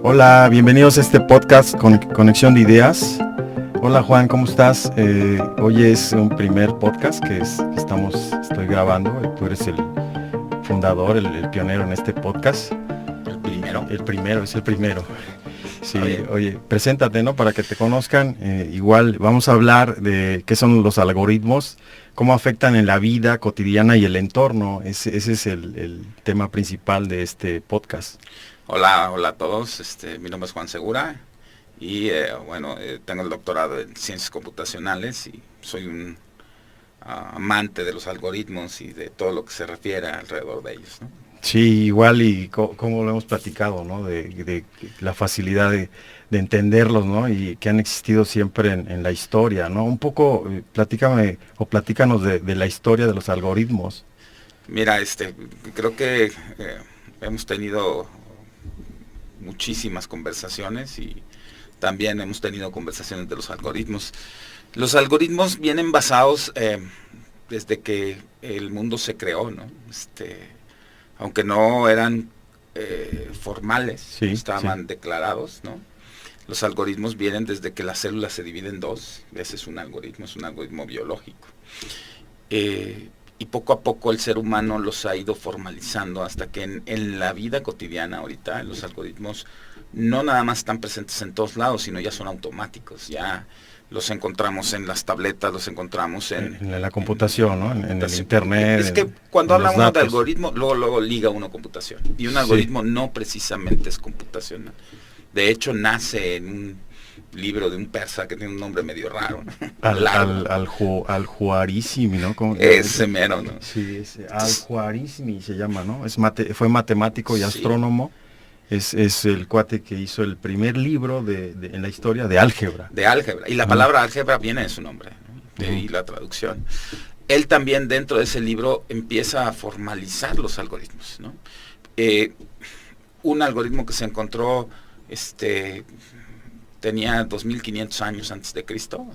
Hola, bienvenidos a este podcast con Conexión de Ideas. Hola Juan, ¿cómo estás? Hoy es un primer podcast que estoy grabando. Tú eres el fundador, el pionero en este podcast. ¿El primero? Es el primero. Sí, oye, preséntate, ¿no? Para que te conozcan. Igual vamos a hablar de qué son los algoritmos, cómo afectan en la vida cotidiana y el entorno. Ese es el tema principal de este podcast. Hola a todos. Mi nombre es Juan Segura y tengo el doctorado en Ciencias Computacionales y soy un amante de los algoritmos y de todo lo que se refiere alrededor de ellos, ¿no? Sí, igual y como lo hemos platicado, ¿no? De la facilidad de entenderlos, ¿no? Y que han existido siempre en la historia, ¿no? Un poco, platícanos de la historia de los algoritmos. Mira, creo que hemos tenido muchísimas conversaciones y también hemos tenido conversaciones de los algoritmos. Los algoritmos vienen basados desde que el mundo se creó, ¿no? Aunque no eran formales, Sí, estaban declarados, ¿no? Los algoritmos vienen desde que la célula se divide en dos. Ese es un algoritmo biológico. Y poco a poco el ser humano los ha ido formalizando hasta que en la vida cotidiana ahorita los algoritmos no nada más están presentes en todos lados, sino ya son automáticos, ya los encontramos en las tabletas, los encontramos en la computación, ¿no? En el internet. Es que cuando habla uno de algoritmo, luego liga uno computación. Y un algoritmo no precisamente es computacional. De hecho, nace en un libro de un persa que tiene un nombre medio raro, ¿no? Al-Juarizmi, ¿no? Ese mero, ¿no? Sí, Al-Juarizmi se llama, ¿no? Fue matemático y astrónomo. Es el cuate que hizo el primer libro en la historia de álgebra. De álgebra. Y la palabra álgebra viene de su nombre, ¿no? Y la traducción. Él también dentro de ese libro empieza a formalizar los algoritmos, ¿no? Un algoritmo que se encontró tenía 2500 años antes de Cristo,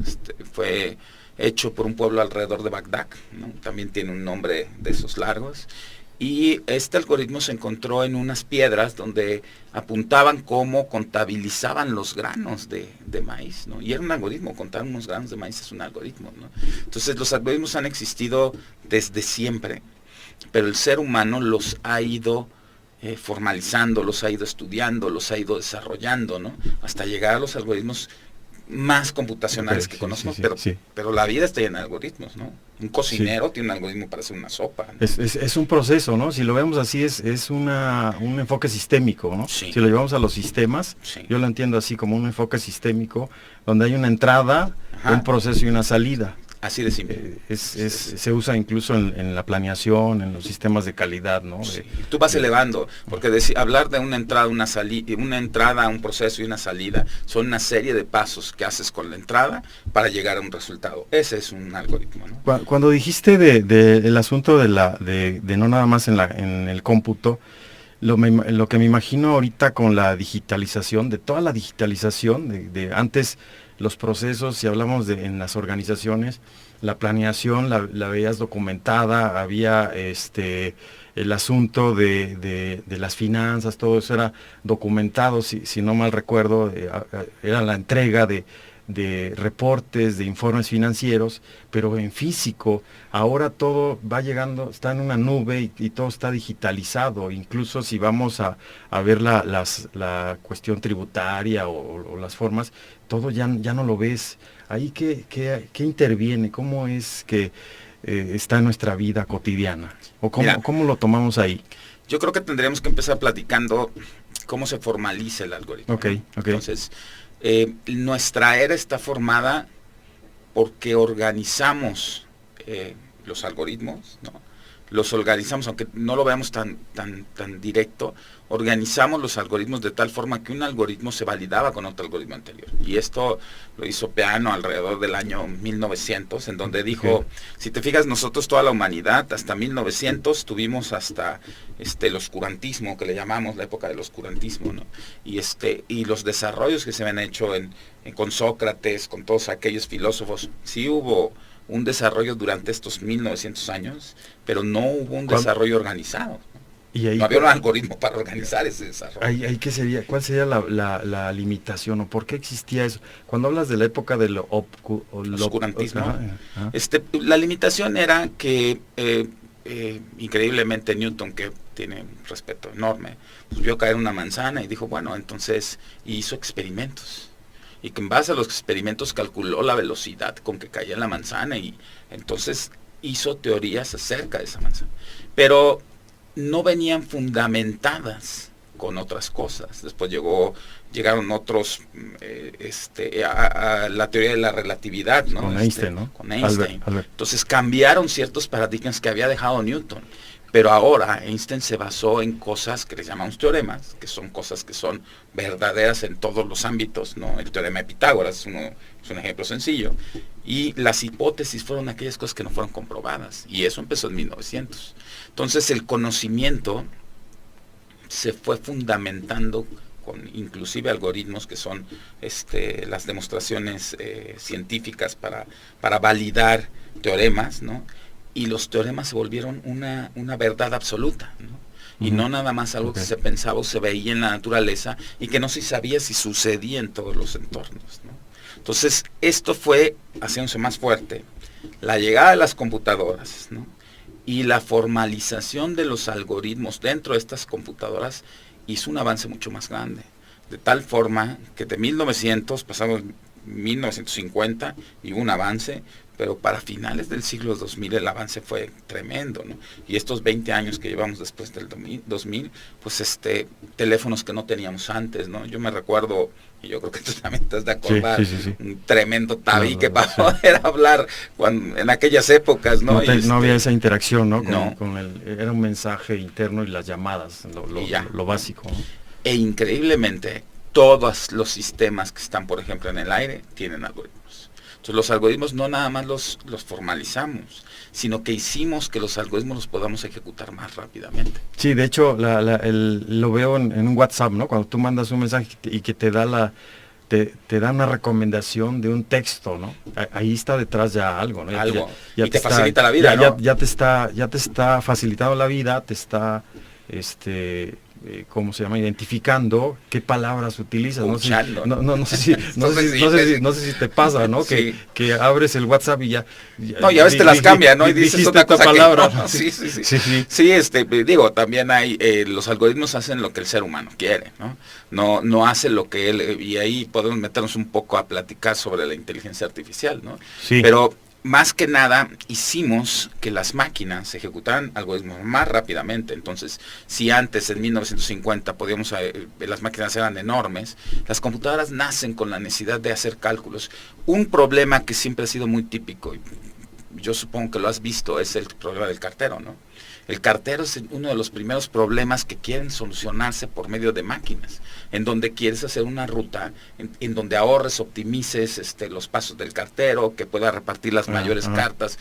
fue hecho por un pueblo alrededor de Bagdad, ¿no? También tiene un nombre de esos largos. Y este algoritmo se encontró en unas piedras donde apuntaban cómo contabilizaban los granos de maíz, ¿no? Y era un algoritmo, contar unos granos de maíz es un algoritmo, ¿no? Entonces los algoritmos han existido desde siempre, pero el ser humano los ha ido formalizando, los ha ido estudiando, los ha ido desarrollando, ¿no? Hasta llegar a los algoritmos más computacionales que conocemos, pero la vida está llena de algoritmos, ¿no? Un cocinero tiene un algoritmo para hacer una sopa, ¿no? Es un proceso, ¿no? Si lo vemos así, es un enfoque sistémico, ¿no? Sí. Si lo llevamos a los sistemas, yo lo entiendo así como un enfoque sistémico, donde hay una entrada, un proceso y una salida. Así de simple. Se usa incluso en la planeación, en los sistemas de calidad, ¿no? Sí. Tú vas elevando, porque hablar de una entrada, una entrada a un proceso y una salida, son una serie de pasos que haces con la entrada para llegar a un resultado. Ese es un algoritmo, ¿no? Cuando dijiste el asunto de no nada más en el cómputo, lo que me imagino ahorita con la digitalización, de toda la digitalización, de antes los procesos, si hablamos en las organizaciones, la planeación la veías documentada, había el asunto de las finanzas, todo eso era documentado, si no mal recuerdo, era la entrega de reportes, de informes financieros, pero en físico. Ahora todo va llegando, está en una nube y todo está digitalizado. Incluso si vamos a ver la cuestión tributaria o las formas, todo ya no lo ves. Ahí ¿qué interviene? ¿Cómo es que está en nuestra vida cotidiana? ¿O cómo lo tomamos ahí? Yo creo que tendríamos que empezar platicando cómo se formaliza el algoritmo. Okay. Entonces, nuestra era está formada porque organizamos los algoritmos, ¿no? Los organizamos, aunque no lo veamos tan directo, organizamos los algoritmos de tal forma que un algoritmo se validaba con otro algoritmo anterior. Y esto lo hizo Peano alrededor del año 1900, en donde dijo, si te fijas, nosotros toda la humanidad, hasta 1900, tuvimos hasta el oscurantismo, que le llamamos la época del oscurantismo, ¿no? Y los desarrollos que se habían hecho con Sócrates, con todos aquellos filósofos, sí hubo un desarrollo durante estos 1900 años, pero no hubo un desarrollo organizado. Y ahí, no había un algoritmo para organizar ese desarrollo. ahí ¿qué sería, cuál sería la limitación o por qué existía eso? Cuando hablas de la época del Oscurantismo. Ajá. La limitación era que increíblemente Newton, que tiene un respeto enorme, pues vio caer una manzana y dijo, bueno, entonces hizo experimentos. Y que en base a los experimentos calculó la velocidad con que caía la manzana y entonces hizo teorías acerca de esa manzana. Pero no venían fundamentadas con otras cosas. Después llegaron otros a la teoría de la relatividad, ¿no? Con Einstein, ¿no? Con Einstein. Albert. Entonces cambiaron ciertos paradigmas que había dejado Newton. Pero ahora Einstein se basó en cosas que le llamamos teoremas, que son cosas que son verdaderas en todos los ámbitos, ¿no? El teorema de Pitágoras es un ejemplo sencillo. Y las hipótesis fueron aquellas cosas que no fueron comprobadas. Y eso empezó en 1900. Entonces el conocimiento se fue fundamentando con inclusive algoritmos que son las demostraciones científicas para validar teoremas, ¿no? Y los teoremas se volvieron una verdad absoluta, ¿no? Y no nada más algo que se pensaba o se veía en la naturaleza y que no se sabía si sucedía en todos los entornos, ¿no? Entonces, esto fue haciéndose más fuerte. La llegada de las computadoras, ¿no? Y la formalización de los algoritmos dentro de estas computadoras hizo un avance mucho más grande. De tal forma que de 1900 pasamos 1950 y hubo un avance, pero para finales del siglo 2000 el avance fue tremendo, ¿no? Y estos 20 años que llevamos después del 2000, pues teléfonos que no teníamos antes, ¿no? Yo me recuerdo, y yo creo que tú también te has de acordar, sí. un tremendo tabique para poder hablar en aquellas épocas, ¿no? No había esa interacción, ¿no? No. Era un mensaje interno y las llamadas, lo básico, ¿no? E increíblemente, todos los sistemas que están, por ejemplo, en el aire, tienen algoritmos. Entonces los algoritmos no nada más los formalizamos, sino que hicimos que los algoritmos los podamos ejecutar más rápidamente. Sí, de hecho lo veo en un WhatsApp, ¿no? Cuando tú mandas un mensaje y que te da te da una recomendación de un texto, ¿no? Ahí está detrás ya algo, ¿no? Algo. Y te facilita la vida, ¿no? Ya te está facilitando la vida, te está ¿cómo se llama? Identificando qué palabras utilizas. No sé si te pasa, ¿no? Sí. Que abres el WhatsApp y ya a veces te las cambia, ¿no? Y dices otra cosa palabra. Que no. Sí, digo, también hay, los algoritmos hacen lo que el ser humano quiere, ¿no? No hace lo que él, y ahí podemos meternos un poco a platicar sobre la inteligencia artificial, ¿no? Sí. Pero más que nada hicimos que las máquinas ejecutaran algoritmos más rápidamente. Entonces, si antes en 1950 las máquinas eran enormes, las computadoras nacen con la necesidad de hacer cálculos. Un problema que siempre ha sido muy típico, y yo supongo que lo has visto, es el problema del cartero, ¿no? El cartero es uno de los primeros problemas que quieren solucionarse por medio de máquinas, en donde quieres hacer una ruta, en donde ahorres, optimices los pasos del cartero, que pueda repartir las mayores cartas,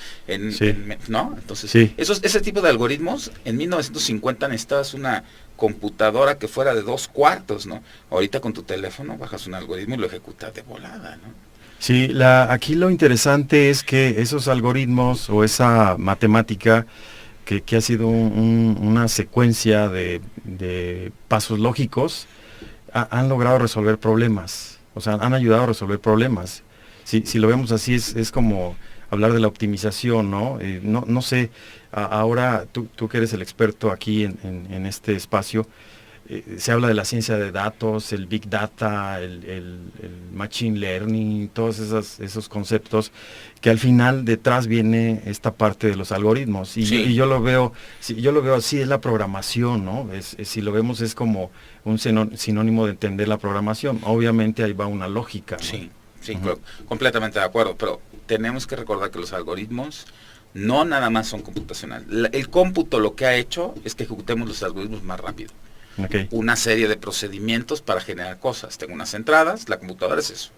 ¿no? Entonces, ese tipo de algoritmos, en 1950 necesitabas una computadora que fuera de 2 cuartos, ¿no? Ahorita con tu teléfono bajas un algoritmo y lo ejecutas de volada, ¿no? Sí, aquí lo interesante es que esos algoritmos o esa matemática que ha sido una secuencia de pasos lógicos, han logrado resolver problemas, o sea, han ayudado a resolver problemas. Si lo vemos así, es como hablar de la optimización, ¿no? No sé, ahora tú que eres el experto aquí en este espacio, se habla de la ciencia de datos, el Big Data, el Machine Learning, todos esos conceptos, que al final detrás viene esta parte de los algoritmos. Y yo lo veo así, es la programación, ¿no? Si lo vemos es como un sinónimo de entender la programación. Obviamente ahí va una lógica, ¿no? Sí, completamente de acuerdo, pero tenemos que recordar que los algoritmos no nada más son computacionales. El cómputo lo que ha hecho es que ejecutemos los algoritmos más rápido. Okay. Una serie de procedimientos para generar cosas. Tengo unas entradas, la computadora es eso.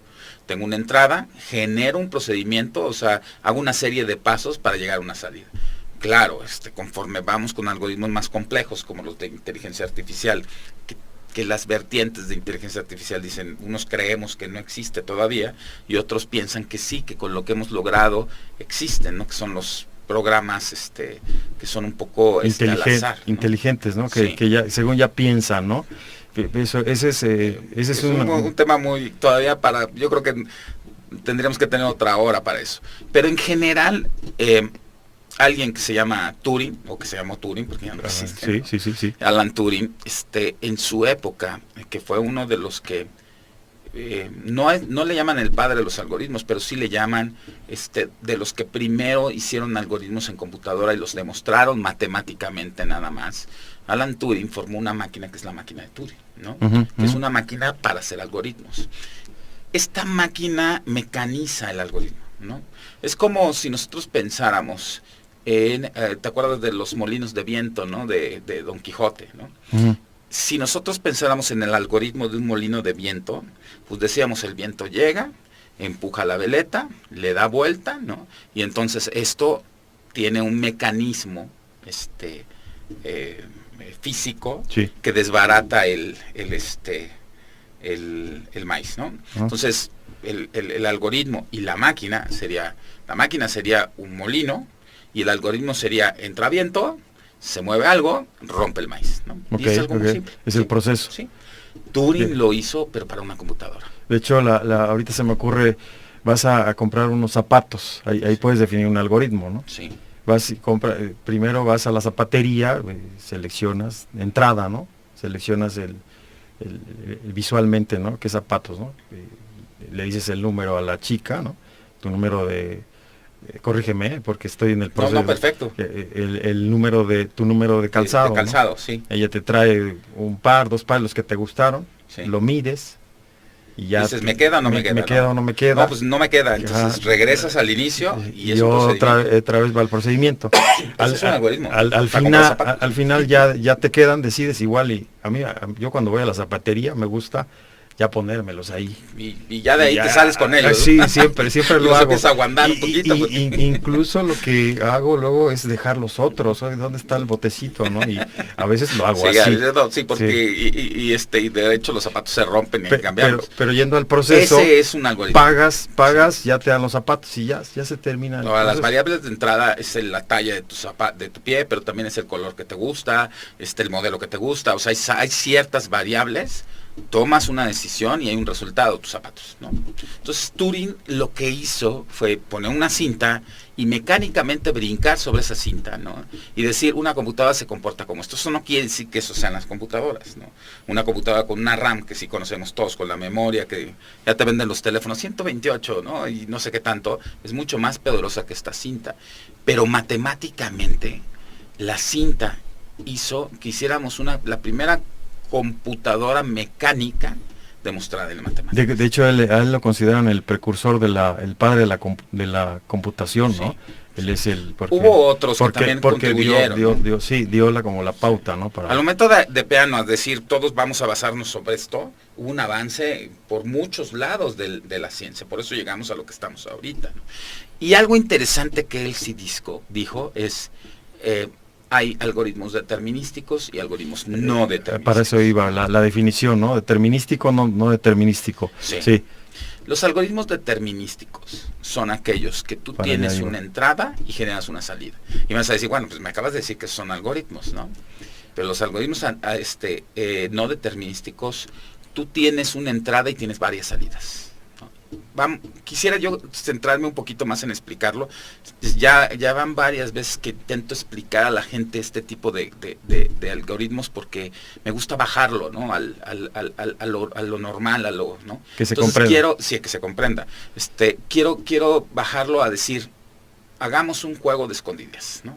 Tengo una entrada, genero un procedimiento, o sea, hago una serie de pasos para llegar a una salida. Claro, conforme vamos con algoritmos más complejos, como los de inteligencia artificial, que las vertientes de inteligencia artificial dicen, unos creemos que no existe todavía, y otros piensan que sí, que con lo que hemos logrado existen, ¿no? Que son los programas que son un poco al azar, ¿no? Inteligentes, ¿no? Sí. Que ya, según ya piensan, ¿no? Ese es un tema muy, todavía yo creo que tendríamos que tener otra hora para eso. Pero en general, alguien que se llama Turing, o que se llamó Turing, porque ya no existe, sí. Alan Turing, en su época, que fue uno de los que, no le llaman el padre de los algoritmos, pero sí le llaman de los que primero hicieron algoritmos en computadora y los demostraron matemáticamente nada más. Alan Turing formó una máquina que es la máquina de Turing, ¿no? Que es una máquina para hacer algoritmos. Esta máquina mecaniza el algoritmo, ¿no? Es como si nosotros pensáramos en, ¿te acuerdas de los molinos de viento, ¿no? De Don Quijote, ¿no? Si nosotros pensáramos en el algoritmo de un molino de viento, pues decíamos, el viento llega, empuja la veleta, le da vuelta, ¿no? Y entonces esto tiene un mecanismo físico, sí, que desbarata el maíz, ¿no? Entonces el algoritmo y la máquina sería un molino, y el algoritmo sería: entra viento, se mueve algo, rompe el maíz, ¿no? Okay, y es algo muy simple. Es el proceso. Sí. Turing lo hizo, pero para una computadora. De hecho, ahorita se me ocurre, vas a comprar unos zapatos, ahí puedes definir un algoritmo, ¿no? Sí. Vas y primero vas a la zapatería, seleccionas entrada, ¿no? Seleccionas visualmente, ¿no? ¿Qué zapatos, no? Le dices el número a la chica, ¿no? Tu número corrígeme, porque estoy en el proceso. No, perfecto. Tu número de calzado. De calzado, ¿no? Sí. Ella te trae un par, 2 pares, los que te gustaron, sí, lo mides, y ya dices, ¿me queda o no me queda? ¿Me queda o no me queda? No, pues no me queda. Entonces regresas al inicio y otra vez va el procedimiento. Es un algoritmo. Al final ya te quedan, decides igual. Y yo cuando voy a la zapatería me gusta ya ponérmelos ahí. Y ya de ahí te sales con ellos. Sí, siempre lo hago. A aguantar un poquito. Incluso lo que hago luego es dejar los otros. ¿Dónde está el botecito, no? Y a veces lo hago así. Sí, porque sí. Y de hecho los zapatos se rompen y hay que cambiarlos. Pero yendo al proceso, ese es un algoritmo. Pagas, ya te dan los zapatos y ya se termina. Las variables de entrada es la talla de tu pie, pero también es el color que te gusta, el modelo que te gusta. O sea, hay ciertas variables. Tomas una decisión y hay un resultado, tus zapatos, ¿no? Entonces Turing lo que hizo fue poner una cinta y mecánicamente brincar sobre esa cinta, ¿no? Y decir, una computadora se comporta como esto. Eso no quiere decir que eso sean las computadoras, ¿no? Una computadora con una RAM, que sí conocemos todos, con la memoria, que ya te venden los teléfonos 128, ¿no? Y no sé qué tanto, es mucho más poderosa que esta cinta. Pero matemáticamente, la cinta hizo que hiciéramos la primera computadora mecánica demostrada en la matemática. De hecho, a él lo consideran el precursor el padre de la computación, ¿no? Sí. Él es hubo otros que también contribuyeron. Dio como la pauta, ¿no? Al momento de Peano, es decir, todos vamos a basarnos sobre esto, hubo un avance por muchos lados de la ciencia, por eso llegamos a lo que estamos ahorita, ¿no? Y algo interesante que él sí dijo es... hay algoritmos determinísticos y algoritmos no determinísticos. Para eso iba la definición, ¿no? Determinístico, no determinístico. Sí. Los algoritmos determinísticos son aquellos que tú tienes una entrada y generas una salida. Y me vas a decir, bueno, pues me acabas de decir que son algoritmos, ¿no? Pero los algoritmos no determinísticos, tú tienes una entrada y tienes varias salidas. Quisiera yo centrarme un poquito más en explicarlo. Ya van varias veces que intento explicar a la gente este tipo de algoritmos, porque me gusta bajarlo, ¿no? A lo normal, ¿no? Que se comprenda. Que se comprenda. Quiero bajarlo a decir, hagamos un juego de escondidas, ¿no?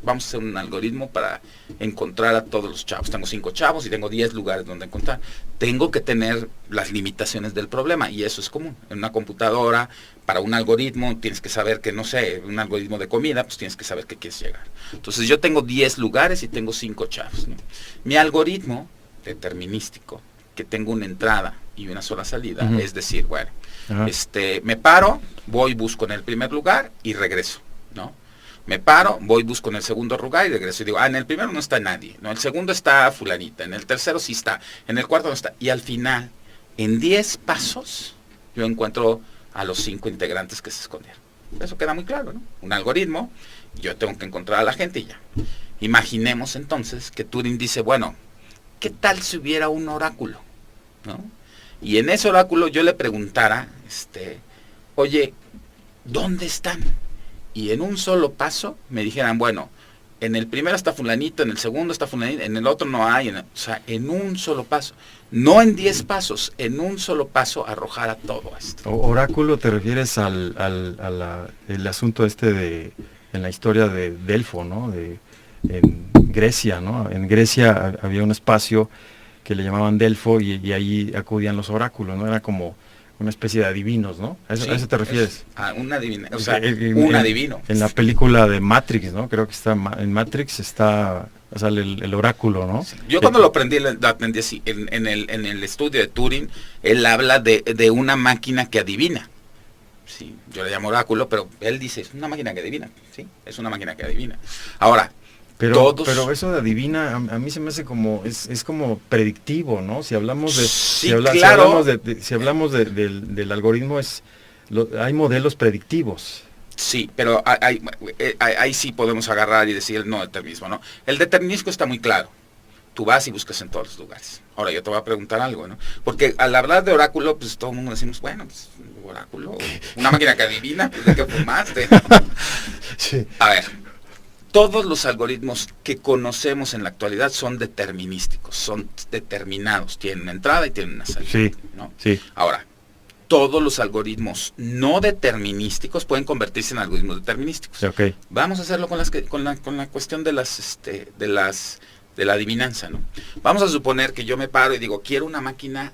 Vamos a hacer un algoritmo para encontrar a todos los chavos. Tengo 5 chavos y tengo 10 lugares donde encontrar. Tengo que tener las limitaciones del problema, y eso es común. En una computadora, para un algoritmo, tienes que saber que, no sé, un algoritmo de comida, pues tienes que saber que quieres llegar. Entonces yo tengo 10 lugares y tengo 5 chavos, ¿no? Mi algoritmo determinístico, que tengo una entrada y una sola salida, es decir, bueno, me paro, voy, busco en el primer lugar y regreso, ¿no? Me paro, voy, busco en el segundo lugar y regreso. Y digo, en el primero no está nadie, ¿no? El segundo está fulanita, en el tercero sí está, en el cuarto no está. Y al final, en 10 pasos, yo encuentro a los 5 integrantes que se escondieron. Eso queda muy claro, ¿no? Un algoritmo, yo tengo que encontrar a la gente y ya. Imaginemos entonces que Turing dice, bueno, ¿qué tal si hubiera un oráculo? ¿No? Y en ese oráculo yo le preguntara, oye, ¿dónde están? Y en un solo paso me dijeran, bueno, en el primero está fulanito, en el segundo está fulanito, en el otro no hay, o sea, en un solo paso. No en 10 pasos, en un solo paso arrojara todo esto. Oráculo, ¿te refieres el asunto en la historia de Delfo, ¿no? En Grecia, ¿no? En Grecia había un espacio que le llamaban Delfo y ahí acudían los oráculos, ¿no? Era como una especie de adivinos, ¿no? ¿A eso te refieres? Un adivino, o sea, un adivino. En la película de Matrix, ¿no? Creo que en Matrix sale el oráculo, ¿no? Sí. Yo cuando lo aprendí así, en el estudio de Turing, él habla de una máquina que adivina. Sí, yo le llamo oráculo, pero él dice, es una máquina que adivina, ¿sí? Es una máquina que adivina. Ahora, pero eso de adivina, a mí se me hace como, es como predictivo, ¿no? Si hablamos de, sí, claro. si hablamos del algoritmo, hay modelos predictivos. Sí, pero ahí sí podemos agarrar y decir el no determinismo, ¿no? El determinismo está muy claro. Tú vas y buscas en todos los lugares. Ahora yo te voy a preguntar algo, ¿no? Porque al hablar de oráculo, pues todo el mundo decimos, bueno, pues oráculo, una máquina que adivina, pues de qué fumaste, ¿no? Sí. A ver, todos los algoritmos que conocemos en la actualidad son determinísticos, son determinados, tienen una entrada y tienen una salida, sí, ¿no? Sí. Ahora, todos los algoritmos no determinísticos pueden convertirse en algoritmos determinísticos. Okay. Vamos a hacerlo con la cuestión de la adivinanza, ¿no? Vamos a suponer que yo me paro y digo, quiero una máquina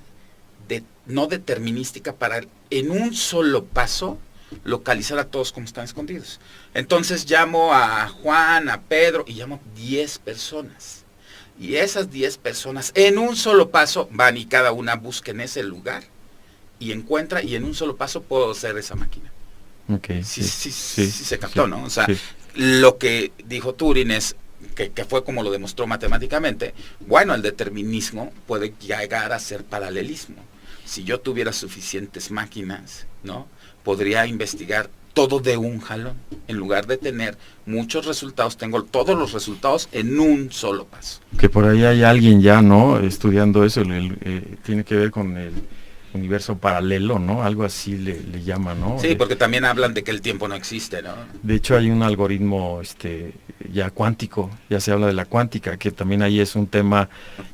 no determinística para en un solo paso localizar a todos como están escondidos. Entonces llamo a Juan, a Pedro y llamo 10 personas. Y esas 10 personas en un solo paso van y cada una busca en ese lugar y encuentra y en un solo paso puedo hacer esa máquina. Okay, sí se captó, ¿no? O sea, lo que dijo Turing es que fue como lo demostró matemáticamente. Bueno, el determinismo puede llegar a ser paralelismo. Si yo tuviera suficientes máquinas, ¿no? Podría investigar todo de un jalón. En lugar de tener muchos resultados, tengo todos los resultados en un solo paso. Que por ahí hay alguien ya, ¿no? Estudiando eso, tiene que ver con el universo paralelo, ¿no? Algo así le llaman, ¿no? Sí, porque también hablan de que el tiempo no existe, ¿no? De hecho hay un algoritmo ya cuántico, ya se habla de la cuántica, que también ahí es un tema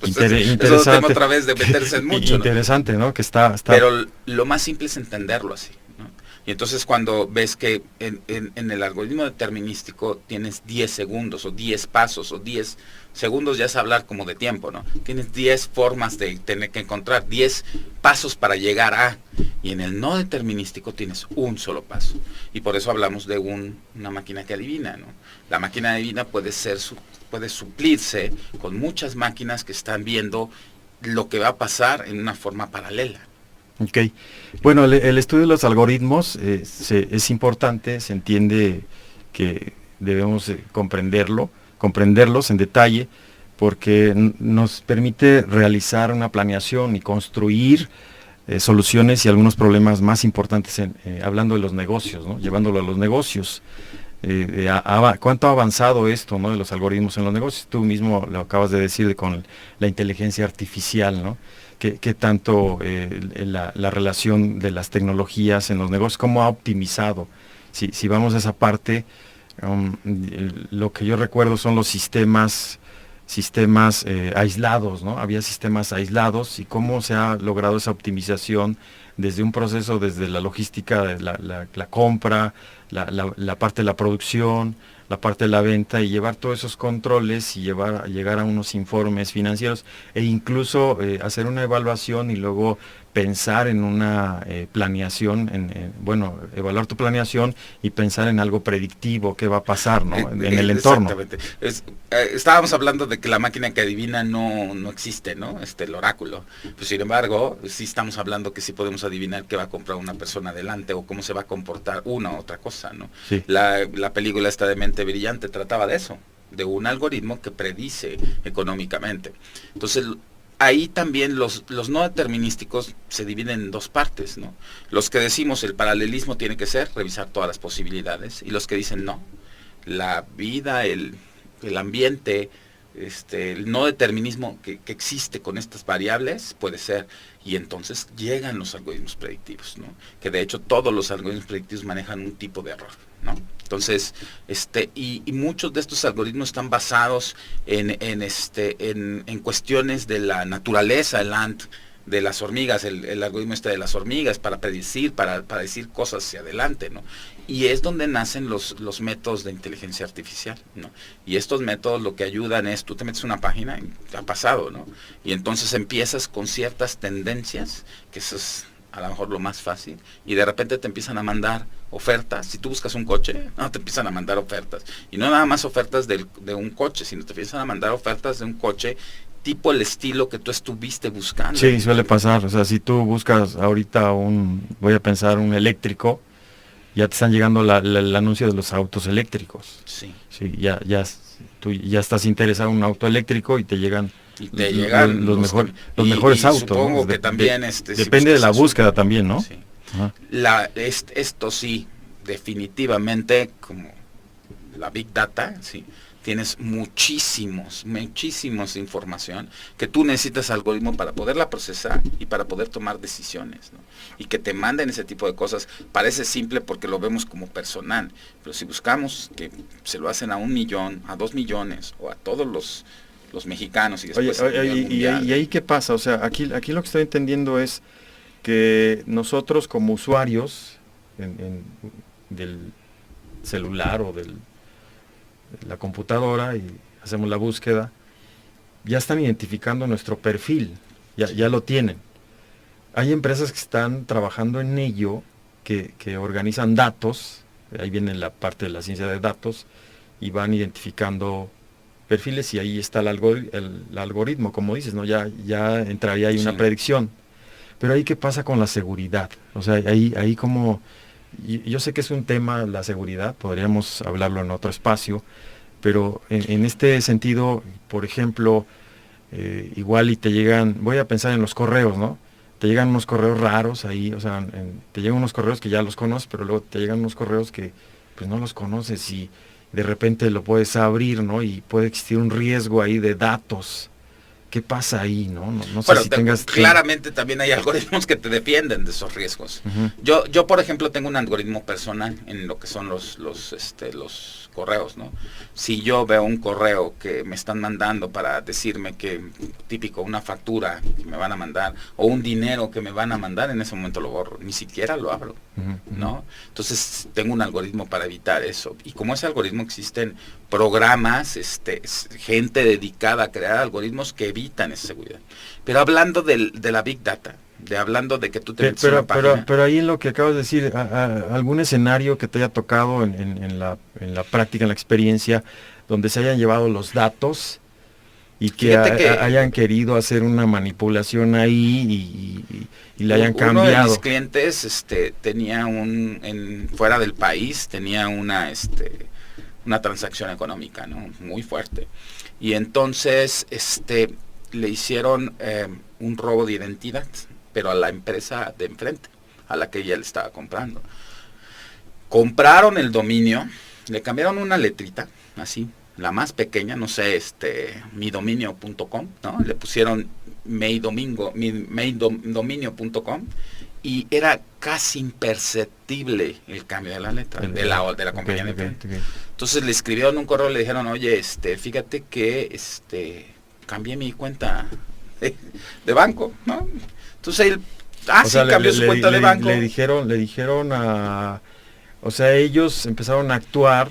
interesante. Es un tema otra vez de meterse en mucho, interesante, ¿no? Que está. Pero lo más simple es entenderlo así, ¿no? Y entonces cuando ves que en el algoritmo determinístico tienes 10 segundos o 10 pasos o 10 segundos, ya es hablar como de tiempo, ¿no? Tienes 10 formas de tener que encontrar, 10 pasos para llegar a, y en el no determinístico tienes un solo paso. Y por eso hablamos de una máquina que adivina, ¿no? La máquina adivina puede suplirse con muchas máquinas que están viendo lo que va a pasar en una forma paralela. Ok. Bueno, el estudio de los algoritmos es importante, se entiende que debemos comprenderlos en detalle, porque nos permite realizar una planeación y construir soluciones y algunos problemas más importantes, hablando de los negocios, ¿no? Llevándolo a los negocios. ¿Cuánto ha avanzado esto, ¿no? De los algoritmos en los negocios? Tú mismo lo acabas de decir con la inteligencia artificial, ¿no? ¿Qué tanto la relación de las tecnologías en los negocios, cómo ha optimizado? Si vamos a esa parte, lo que yo recuerdo son los sistemas aislados, ¿no? Había sistemas aislados y cómo se ha logrado esa optimización desde un proceso, desde la logística, la compra, la parte de la producción, la parte de la venta, y llevar todos esos controles y llegar a unos informes financieros e incluso hacer una evaluación y luego pensar en una planeación, evaluar tu planeación y pensar en algo predictivo, qué va a pasar, ¿no? En el entorno. Exactamente. Estábamos hablando de que la máquina que adivina no existe, ¿no? El oráculo. Pues sin embargo, sí estamos hablando que sí podemos adivinar qué va a comprar una persona adelante o cómo se va a comportar una u otra cosa, ¿no? Sí. La película esta de Mente Brillante trataba de eso, de un algoritmo que predice económicamente. Entonces, ahí también los no determinísticos se dividen en dos partes, ¿no? Los que decimos el paralelismo tiene que ser revisar todas las posibilidades, y los que dicen no, la vida, el ambiente, el no determinismo que existe con estas variables puede ser, y entonces llegan los algoritmos predictivos, ¿no? Que de hecho todos los algoritmos predictivos manejan un tipo de error, ¿no? Entonces, y muchos de estos algoritmos están basados en cuestiones de la naturaleza, el ANT, de las hormigas, el algoritmo de las hormigas, para predecir, para decir cosas hacia adelante, ¿no? Y es donde nacen los métodos de inteligencia artificial, ¿no? Y estos métodos lo que ayudan es, tú te metes una página, y ha pasado, ¿no? Y entonces empiezas con ciertas tendencias, que eso es a lo mejor lo más fácil, y de repente te empiezan a mandar ofertas. Si tú buscas un coche, no, te empiezan a mandar ofertas. Y no nada más ofertas de un coche, sino te empiezan a mandar ofertas de un coche tipo el estilo que tú estuviste buscando. Sí, suele pasar. O sea, si tú buscas ahorita voy a pensar un eléctrico, ya te están llegando el anuncio de los autos eléctricos. Sí. Sí, tú ya estás interesado en un auto eléctrico y te llegan los mejores autos. Supongo, ¿no? que también depende de la búsqueda también, ¿no? Sí. Esto sí, definitivamente, como la Big Data, sí, tienes muchísimos información que tú necesitas algoritmo para poderla procesar y para poder tomar decisiones, ¿no? Y que te manden ese tipo de cosas. Parece simple porque lo vemos como personal, pero si buscamos que se lo hacen a 1 millón, a 2 millones o a todos los mexicanos y después ¿y ahí qué pasa? O sea, aquí lo que estoy entendiendo es que nosotros como usuarios del celular o de la computadora, y hacemos la búsqueda, ya están identificando nuestro perfil, ya lo tienen. Hay empresas que están trabajando en ello, que organizan datos, ahí viene la parte de la ciencia de datos, y van identificando perfiles, y ahí está el algoritmo, como dices, ¿no? Ya entraría ahí una predicción. Pero ahí, ¿qué pasa con la seguridad? O sea, ahí como... Yo sé que es un tema, la seguridad, podríamos hablarlo en otro espacio, pero en este sentido, por ejemplo, igual y te llegan, voy a pensar en los correos, ¿no? Te llegan unos correos raros ahí, o sea, te llegan unos correos que ya los conoces, pero luego te llegan unos correos que pues no los conoces, y de repente lo puedes abrir, ¿no? Y puede existir un riesgo ahí de datos. ¿Qué pasa ahí, no? No sé si tengas... Claramente también hay algoritmos que te defienden de esos riesgos. Uh-huh. Yo, por ejemplo, tengo un algoritmo personal en lo que son los correos, ¿no? Si yo veo un correo que me están mandando para decirme que, típico, una factura que me van a mandar, o un dinero que me van a mandar, en ese momento lo borro, ni siquiera lo abro, uh-huh, ¿no? Entonces, tengo un algoritmo para evitar eso. Y como ese algoritmo existen programas, gente dedicada a crear algoritmos que evitan esa seguridad. Pero hablando de la Big Data, hablando de que tú te metes una página... Pero ahí en lo que acabas de decir, algún escenario que te haya tocado en la práctica, en la experiencia, donde se hayan llevado los datos y que hayan querido hacer una manipulación ahí y le hayan cambiado. Uno de mis clientes tenía fuera del país, tenía una transacción económica, ¿no? Muy fuerte. Y entonces le hicieron un robo de identidad, pero a la empresa de enfrente, a la que ella le estaba comprando. Compraron el dominio, le cambiaron una letrita, así, la más pequeña, no sé, midominio.com, ¿no? Le pusieron meidominio.com, y era casi imperceptible el cambio de la letra, de la compañía de enfrente. Entonces le escribieron un correo, le dijeron, oye, fíjate que cambié mi cuenta de banco, ¿no? Entonces él, cambió su cuenta de banco. Le dijeron o sea, ellos empezaron a actuar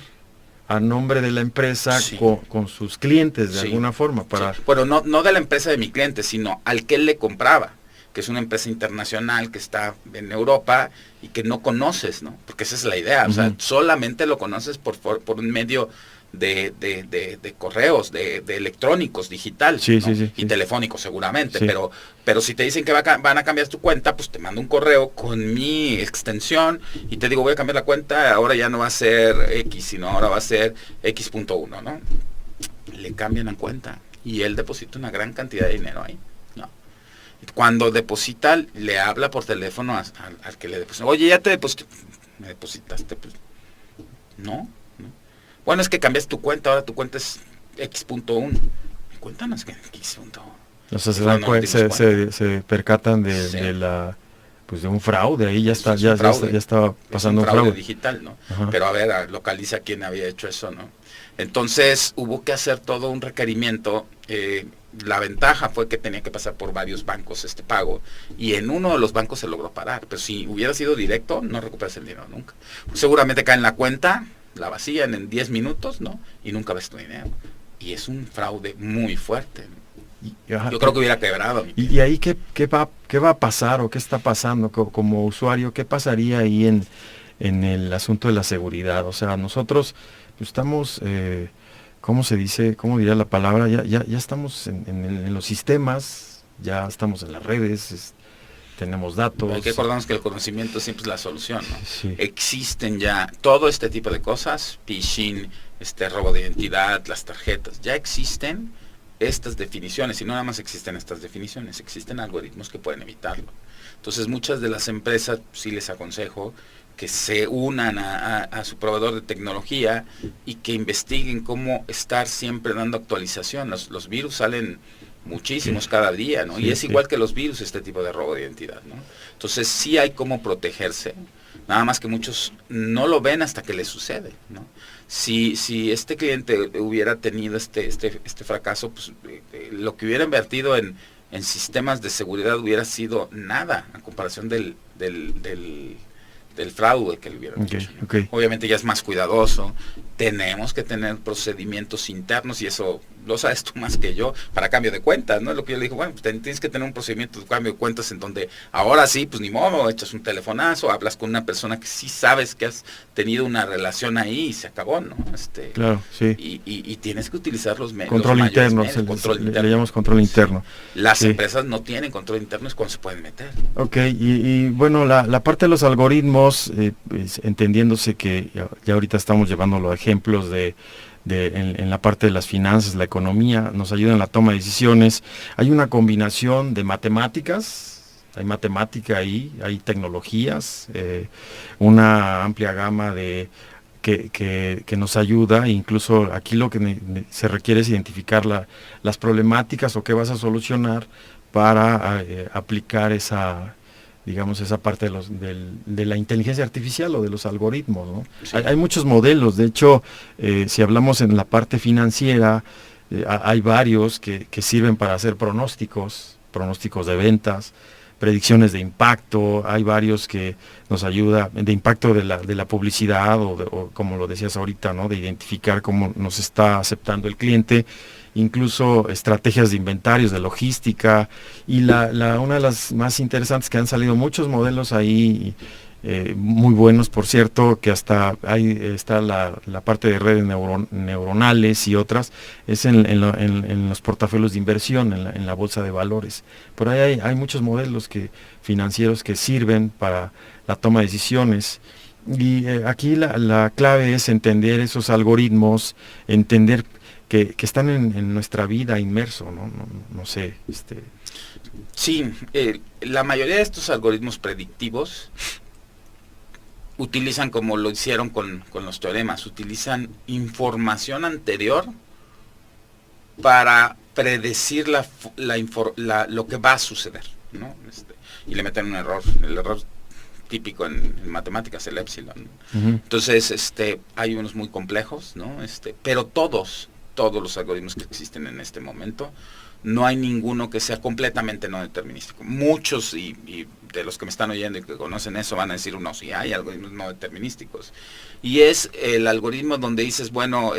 a nombre de la empresa, sí, con sus clientes de alguna forma. Para... Sí. Bueno, no de la empresa de mi cliente, sino al que él le compraba, que es una empresa internacional que está en Europa y que no conoces, ¿no? Porque esa es la idea, o sea, solamente lo conoces por un medio de correos, de electrónicos, digital, sí, ¿no? sí, y telefónicos seguramente, sí. pero si te dicen que van a cambiar tu cuenta, pues te mando un correo con mi extensión y te digo, voy a cambiar la cuenta, ahora ya no va a ser X, sino ahora va a ser X.1, ¿no? Le cambian la cuenta y él deposita una gran cantidad de dinero ahí, Cuando deposita, le habla por teléfono al que le deposita. Oye, ya te deposité. ¿Me depositaste? Pues, no. Bueno, es que cambiaste tu cuenta, ahora tu cuenta es X.1. Cuéntanos qué X.1. O sea, se percatan de la pues de un fraude, ahí ya está, ya estaba pasando un fraude digital, ¿no? Ajá. Pero a ver, localiza quién había hecho eso, ¿no? Entonces hubo que hacer todo un requerimiento. La ventaja fue que tenía que pasar por varios bancos este pago, y en uno de los bancos se logró parar, pero si hubiera sido directo, no recuperas el dinero nunca. Pues seguramente cae en la cuenta, la vacían en 10 minutos, ¿no? Y nunca ves tu dinero. Y es un fraude muy fuerte, ¿no? Yo creo que hubiera quebrado. ¿Y ahí qué va a pasar o qué está pasando como usuario? ¿Qué pasaría ahí en el asunto de la seguridad? O sea, nosotros estamos, ¿cómo se dice? ¿Cómo diría la palabra? Ya estamos en los sistemas, ya estamos en las redes, tenemos datos. Hay que acordarnos que el conocimiento siempre es la solución, ¿no? Sí. Existen ya todo este tipo de cosas, phishing, robo de identidad, las tarjetas, ya existen estas definiciones, y no nada más existen estas definiciones, existen algoritmos que pueden evitarlo. Entonces muchas de las empresas sí les aconsejo que se unan a su proveedor de tecnología y que investiguen cómo estar siempre dando actualización. Los virus salen muchísimos cada día, ¿no? Sí, y es igual que los virus, este tipo de robo de identidad, ¿no? Entonces sí hay cómo protegerse, nada más que muchos no lo ven hasta que les sucede, ¿no? Si este cliente hubiera tenido este fracaso, pues lo que hubiera invertido en sistemas de seguridad hubiera sido nada a comparación del fraude que le hubieran hecho, ¿no? Okay. Obviamente ya es más cuidadoso, tenemos que tener procedimientos internos, y eso lo sabes tú más que yo, para cambio de cuentas, ¿no? Es lo que yo le digo, bueno, pues tienes que tener un procedimiento de cambio de cuentas en donde ahora sí, pues ni modo, echas un telefonazo, hablas con una persona que sí sabes que has tenido una relación ahí y se acabó, ¿no? Claro, sí. Y tienes que utilizar los medios. Control interno, le llamamos control interno. Las empresas no tienen control interno, es cuando se pueden meter. Ok, y bueno, la parte de los algoritmos, pues, entendiéndose que ya ahorita estamos llevando los ejemplos en la parte de las finanzas, la economía, nos ayuda en la toma de decisiones. Hay una combinación de matemáticas, hay matemática ahí, hay tecnologías, una amplia gama que nos ayuda. Incluso aquí lo que se requiere es identificar las problemáticas o qué vas a solucionar para aplicar esa parte de la inteligencia artificial o de los algoritmos, ¿no? Sí. Hay muchos modelos. De hecho, si hablamos en la parte financiera, hay varios que sirven para hacer pronósticos de ventas, predicciones de impacto. Hay varios que nos ayuda de impacto de la publicidad o como lo decías ahorita, ¿no? De identificar cómo nos está aceptando el cliente. Incluso estrategias de inventarios, de logística, y una de las más interesantes, que han salido muchos modelos ahí, muy buenos por cierto, que hasta ahí está la parte de redes neuronales y otras, es en los portafolios de inversión, en la bolsa de valores. Por ahí hay muchos modelos financieros que sirven para la toma de decisiones. Y aquí la clave es entender esos algoritmos, entender que están en nuestra vida inmerso, no sé. Sí, la mayoría de estos algoritmos predictivos utilizan, como lo hicieron con los teoremas, utilizan información anterior para predecir lo que va a suceder, ¿no? Y le meten un error, el error típico en matemáticas, el épsilon, ¿no? Uh-huh. Entonces, hay unos muy complejos, ¿no? Pero todos los algoritmos que existen en este momento, no hay ninguno que sea completamente no determinístico. Muchos y de los que me están oyendo y que conocen eso van a decir, no, sí hay algoritmos no determinísticos. Y es el algoritmo donde dices, bueno,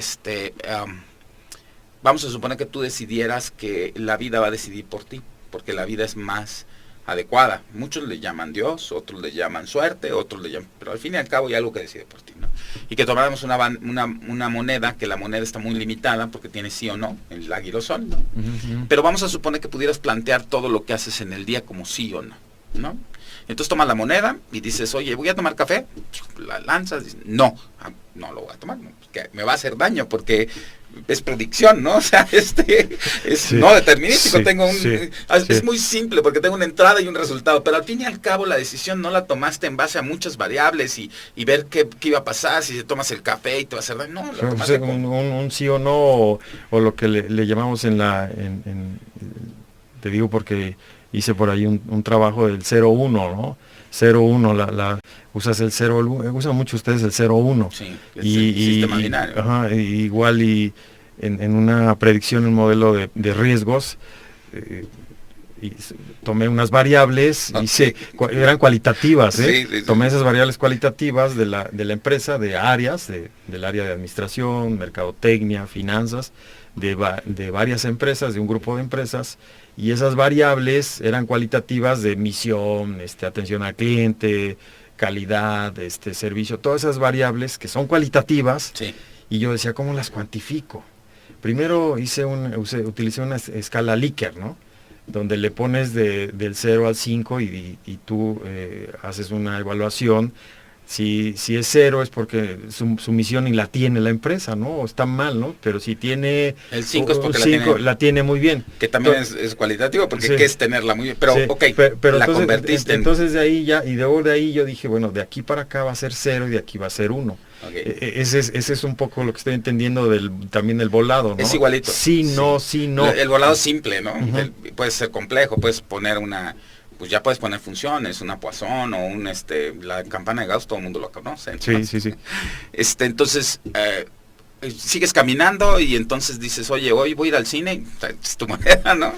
vamos a suponer que tú decidieras que la vida va a decidir por ti, porque la vida es más adecuada. Muchos le llaman Dios, otros le llaman suerte, otros le llaman, pero al fin y al cabo hay algo que decide por ti, ¿no? Y que tomáramos una moneda, que la moneda está muy limitada porque tiene sí o no, el águila o sol, ¿no? Uh-huh. Pero vamos a suponer que pudieras plantear todo lo que haces en el día como sí o no, ¿no? Entonces tomas la moneda y dices, oye, ¿voy a tomar café? La lanzas, dices, no, no lo voy a tomar, no, que me va a hacer daño porque es predicción, ¿no? O sea, es no determinístico, tengo es muy simple porque tengo una entrada y un resultado, pero al fin y al cabo la decisión no la tomaste en base a muchas variables y ver qué iba a pasar si te tomas el café y te va a hacer daño, no, lo tomaste un sí o no, o lo que le llamamos te digo porque hice por ahí un trabajo del 0-1, ¿no? 0-1, usas el 0, usan mucho ustedes el 0-1. Sí, sistema binario. Ajá, igual y en una predicción, un modelo de riesgos, y tomé unas variables, eran cualitativas, tomé esas variables cualitativas de la empresa, de áreas, del área de administración, mercadotecnia, finanzas, de varias empresas, de un grupo de empresas, y esas variables eran cualitativas de misión, atención al cliente, calidad, servicio, todas esas variables que son cualitativas, y yo decía, ¿cómo las cuantifico? Primero utilicé una escala Likert, ¿no? Donde le pones del 0 al 5 y tú haces una evaluación. Si es 0 es porque su misión y la tiene la empresa, ¿no? O está mal, ¿no? Pero si tiene el 5 es porque la tiene muy bien. Que también es cualitativo, porque ¿qué es tenerla muy bien? Pero, pero la entonces, convertiste entonces de ahí ya, y de ahí yo dije, bueno, de aquí para acá va a ser 0 y de aquí va a ser 1. Ese es un poco lo que estoy entendiendo también del volado, ¿no? Es igualito. Sí, no. El volado es simple, ¿no? Puede ser complejo, puedes poner pues ya puedes poner funciones, una Poisson o la campana de Gauss, todo el mundo lo conoce, ¿no? Sí. Entonces, sigues caminando y entonces dices, oye, hoy voy a ir al cine, echas tu moneda, ¿no?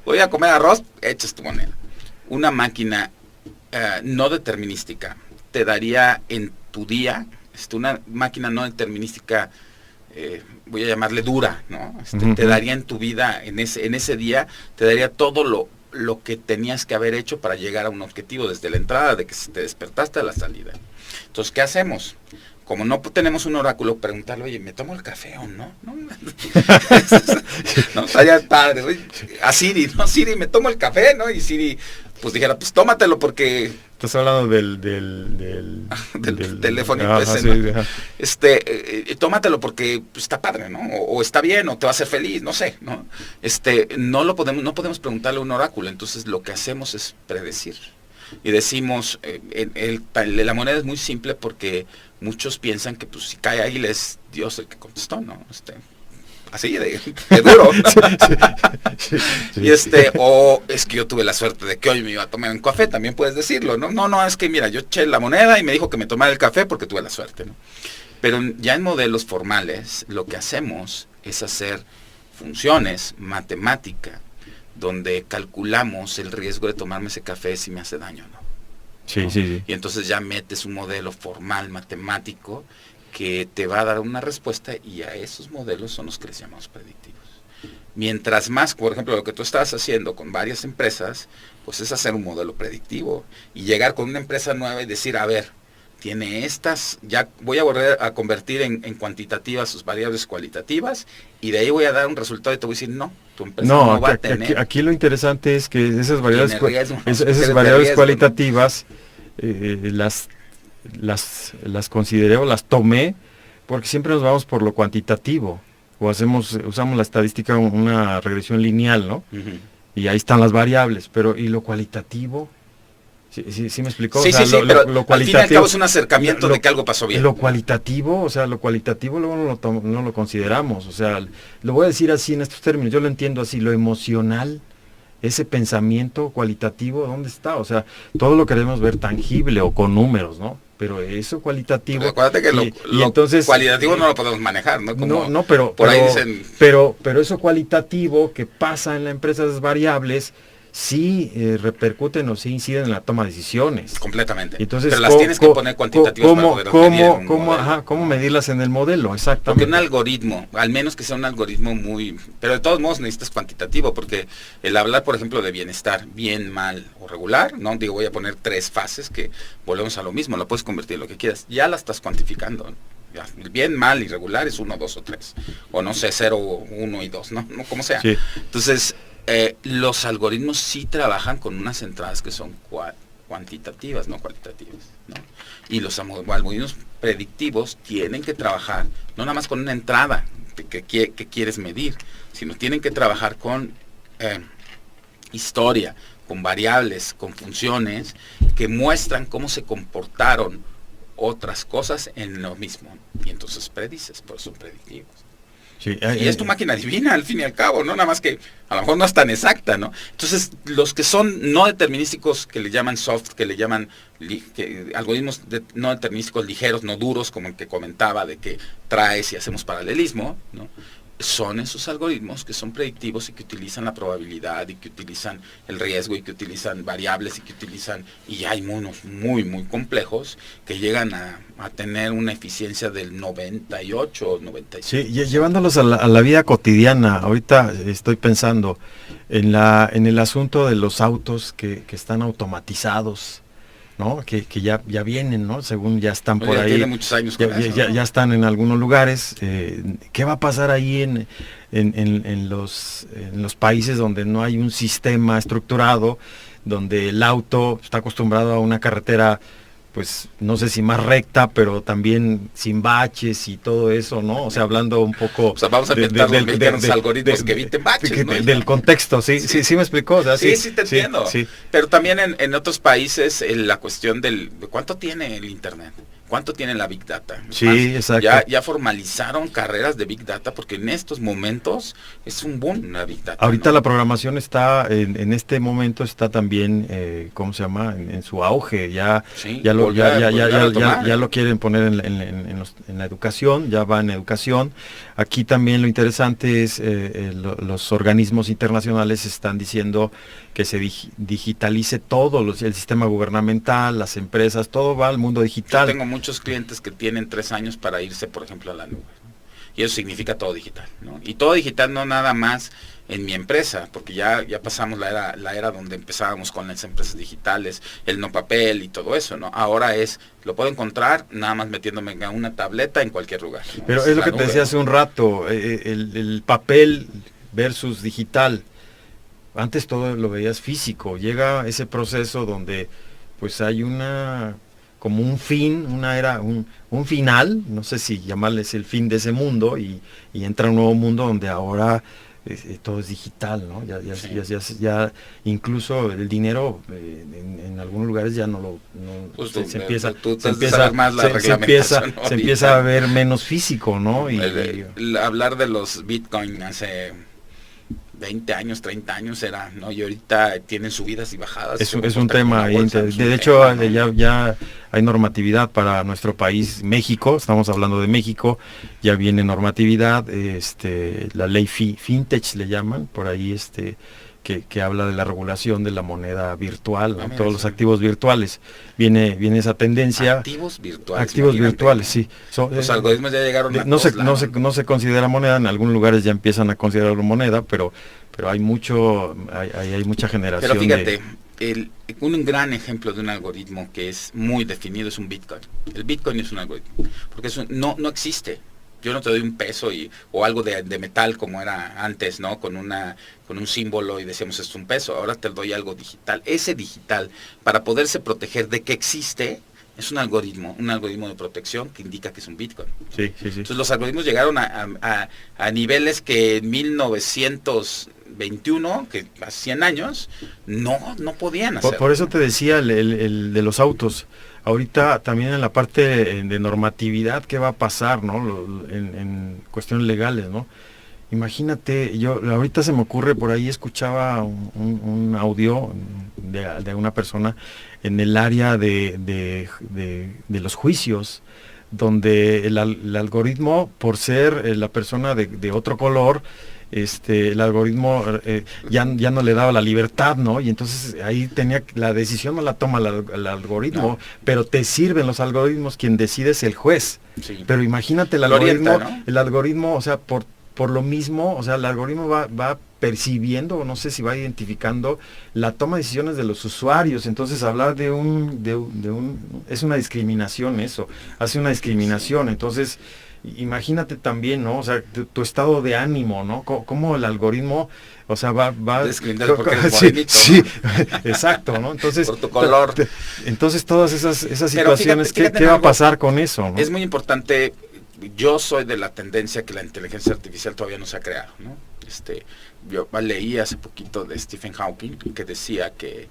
Voy a comer arroz, echas tu moneda. Una máquina no determinística te daría en tu día, una máquina no determinística, voy a llamarle dura, ¿no? Te daría en tu vida, en ese día, te daría todo lo que tenías que haber hecho para llegar a un objetivo, desde la entrada, de que te despertaste a la salida. Entonces, ¿qué hacemos? Como no tenemos un oráculo, preguntarle, oye, ¿me tomo el café o no? No, estaría padre. Oye, a Siri, ¿no? Siri, ¿me tomo el café? ¿No? Y Siri, pues dijera, pues tómatelo porque... Estás hablando del teléfono, tómatelo porque está padre, ¿no? O está bien, o te va a hacer feliz, no sé, ¿no? No podemos preguntarle a un oráculo, entonces lo que hacemos es predecir. Y decimos, la moneda es muy simple porque muchos piensan que pues si cae ahí es Dios el que contestó, ¿no? Así de duro. Y o es que yo tuve la suerte de que hoy me iba a tomar un café, también puedes decirlo, ¿no? No, es que mira, yo eché la moneda y me dijo que me tomara el café porque tuve la suerte, ¿no? Pero ya en modelos formales, lo que hacemos es hacer funciones, matemática, donde calculamos el riesgo de tomarme ese café si me hace daño, ¿no? Sí. Y entonces ya metes un modelo formal, matemático, que te va a dar una respuesta, y a esos modelos son los que les llamamos predictivos. Mientras más, por ejemplo, lo que tú estás haciendo con varias empresas, pues es hacer un modelo predictivo y llegar con una empresa nueva y decir, a ver, tiene estas, ya voy a volver a convertir en cuantitativas sus variables cualitativas, y de ahí voy a dar un resultado y te voy a decir, no, tu empresa no va a tener. Aquí lo interesante es que esas variables, variables cualitativas, las consideré o las tomé porque siempre nos vamos por lo cuantitativo, o usamos la estadística, una regresión lineal, ¿no? Y ahí están las variables, pero ¿y lo cualitativo? ¿Sí me explicó? Sí, pero lo al fin y al cabo es un acercamiento de que algo pasó bien. Lo cualitativo luego no lo consideramos, o sea, lo voy a decir así en estos términos, yo lo entiendo así, lo emocional, ese pensamiento cualitativo, ¿dónde está? O sea, todo lo queremos ver tangible o con números, ¿no? Pero eso cualitativo... Pero acuérdate que entonces, cualitativo no lo podemos manejar, ¿no? Ahí dicen... Pero eso cualitativo que pasa en la empresa, esas variables, sí repercuten o sí inciden en la toma de decisiones. Completamente. Entonces, pero las tienes que poner cuantitativas para poder ¿cómo medirlas en el modelo? Exactamente. Porque un algoritmo, al menos que sea un algoritmo muy... Pero de todos modos necesitas cuantitativo, porque el hablar, por ejemplo, de bienestar, bien, mal o regular, no digo voy a poner 3 fases que volvemos a lo mismo, lo puedes convertir en lo que quieras, ya la estás cuantificando. Ya, el bien, mal y regular es 1, 2 o 3. O no sé, 0, 1 y 2, ¿no? Como sea. Sí. Entonces... los algoritmos sí trabajan con unas entradas que son cuantitativas, no cualitativas, ¿no? Y los algoritmos predictivos tienen que trabajar, no nada más con una entrada que quieres medir, sino tienen que trabajar con historia, con variables, con funciones que muestran cómo se comportaron otras cosas en lo mismo. Y entonces predices, por eso son predictivos. Sí, y es tu máquina divina, al fin y al cabo, ¿no? Nada más que a lo mejor no es tan exacta, ¿no? Entonces, los que son no determinísticos, que le llaman soft, que le llaman algoritmos no determinísticos ligeros, no duros, como el que comentaba, de que traes y hacemos paralelismo, ¿no? Son esos algoritmos que son predictivos y que utilizan la probabilidad y que utilizan el riesgo y que utilizan variables y que utilizan, y hay unos muy, muy complejos que llegan a tener una eficiencia del 98 o 95%. Sí, llevándolos a la vida cotidiana. Ahorita estoy pensando en el asunto de los autos que están automatizados, ¿no? Que ya vienen, ¿no? Según ya están por ahí. Tiene muchos años con eso, ¿no? Ya están en algunos lugares. ¿Qué va a pasar ahí en los países donde no hay un sistema estructurado, donde el auto está acostumbrado a una carretera, pues no sé si más recta, pero también sin baches y todo eso, ¿no? O sea, hablando un poco... O sea, vamos a inventar los algoritmos que eviten baches, ¿no? Del contexto, sí me explicó. O sea, sí te entiendo. Sí. Pero también en otros países la cuestión de cuánto tiene el Internet, cuánto tiene la Big Data. Sí, más, exacto. Ya formalizaron carreras de Big Data porque en estos momentos es un boom la Big Data. Ahorita, ¿no? la programación está, en este momento está también, ¿cómo se llama? En su auge, ya lo quieren poner en la educación, ya va en educación. Aquí también lo interesante es, los organismos internacionales están diciendo que se digitalice todo, el sistema gubernamental, las empresas, todo va al mundo digital. Yo tengo muchos clientes que tienen 3 años para irse, por ejemplo, a la nube, ¿no? Y eso significa todo digital, ¿no? Y todo digital no nada más en mi empresa, porque ya pasamos la era donde empezábamos con las empresas digitales, el no papel y todo eso, ¿no? Ahora lo puedo encontrar nada más metiéndome en una tableta en cualquier lugar, ¿no? Pero es lo que te decía hace un rato, el papel versus digital. Antes todo lo veías físico, llega ese proceso donde pues hay como un fin, un final, no sé si llamarles el fin de ese mundo, y entra un nuevo mundo donde ahora todo es digital, ¿no? Ya incluso el dinero en algunos lugares ya se empieza a ver menos físico, ¿no? Hablar de los Bitcoin hace 20 años, 30 años era, ¿no? Y ahorita tienen subidas y bajadas. Es un tema, de hecho, ¿no? ya hay normatividad para nuestro país, México, estamos hablando de México, ya viene normatividad, la ley FinTech le llaman, por ahí que habla de la regulación de la moneda virtual, ¿no? Todos los activos virtuales. Viene esa tendencia. Activos virtuales. Activos virtuales, sí. Los algoritmos ya llegaron a no se considera moneda, en algunos lugares ya empiezan a considerarlo moneda, pero hay mucha generación. Pero fíjate, un gran ejemplo de un algoritmo que es muy definido es un Bitcoin. El Bitcoin es un algoritmo, porque no existe. Yo no te doy un peso o algo de metal como era antes, ¿no? Con un símbolo y decíamos esto es un peso. Ahora te doy algo digital. Ese digital, para poderse proteger de que existe, es un algoritmo de protección que indica que es un Bitcoin. Sí. Entonces los algoritmos llegaron a niveles que en 1921, que hace 100 años, no podían hacer. Por eso te decía el de los autos. Ahorita también en la parte de normatividad, ¿qué va a pasar, no? En cuestiones legales, ¿no? Imagínate, ahorita se me ocurre, por ahí escuchaba un audio de una persona en el área de los juicios, donde el algoritmo, por ser la persona de otro color, el algoritmo ya no le daba la libertad, ¿no? Y entonces ahí la decisión no la toma el algoritmo, no. Pero te sirven los algoritmos, quien decide es el juez. Sí. Pero imagínate el algoritmo, ¿no? El algoritmo, o sea, por lo mismo, o sea, el algoritmo va percibiendo, no sé si va identificando la toma de decisiones de los usuarios. Entonces hablar de un es una discriminación, eso, hace una discriminación. Entonces imagínate también, ¿no? O sea, tu estado de ánimo, ¿no? Cómo el algoritmo, o sea, va porque eres sí, morenito, sí, ¿no? Exacto, ¿no? Entonces, por tu color. Entonces todas esas Pero situaciones, fíjate ¿qué va a algo, pasar con eso, no? es muy importante. Yo soy de la tendencia que la inteligencia artificial todavía no se ha creado, ¿no? Yo leí hace poquito de Stephen Hawking que decía que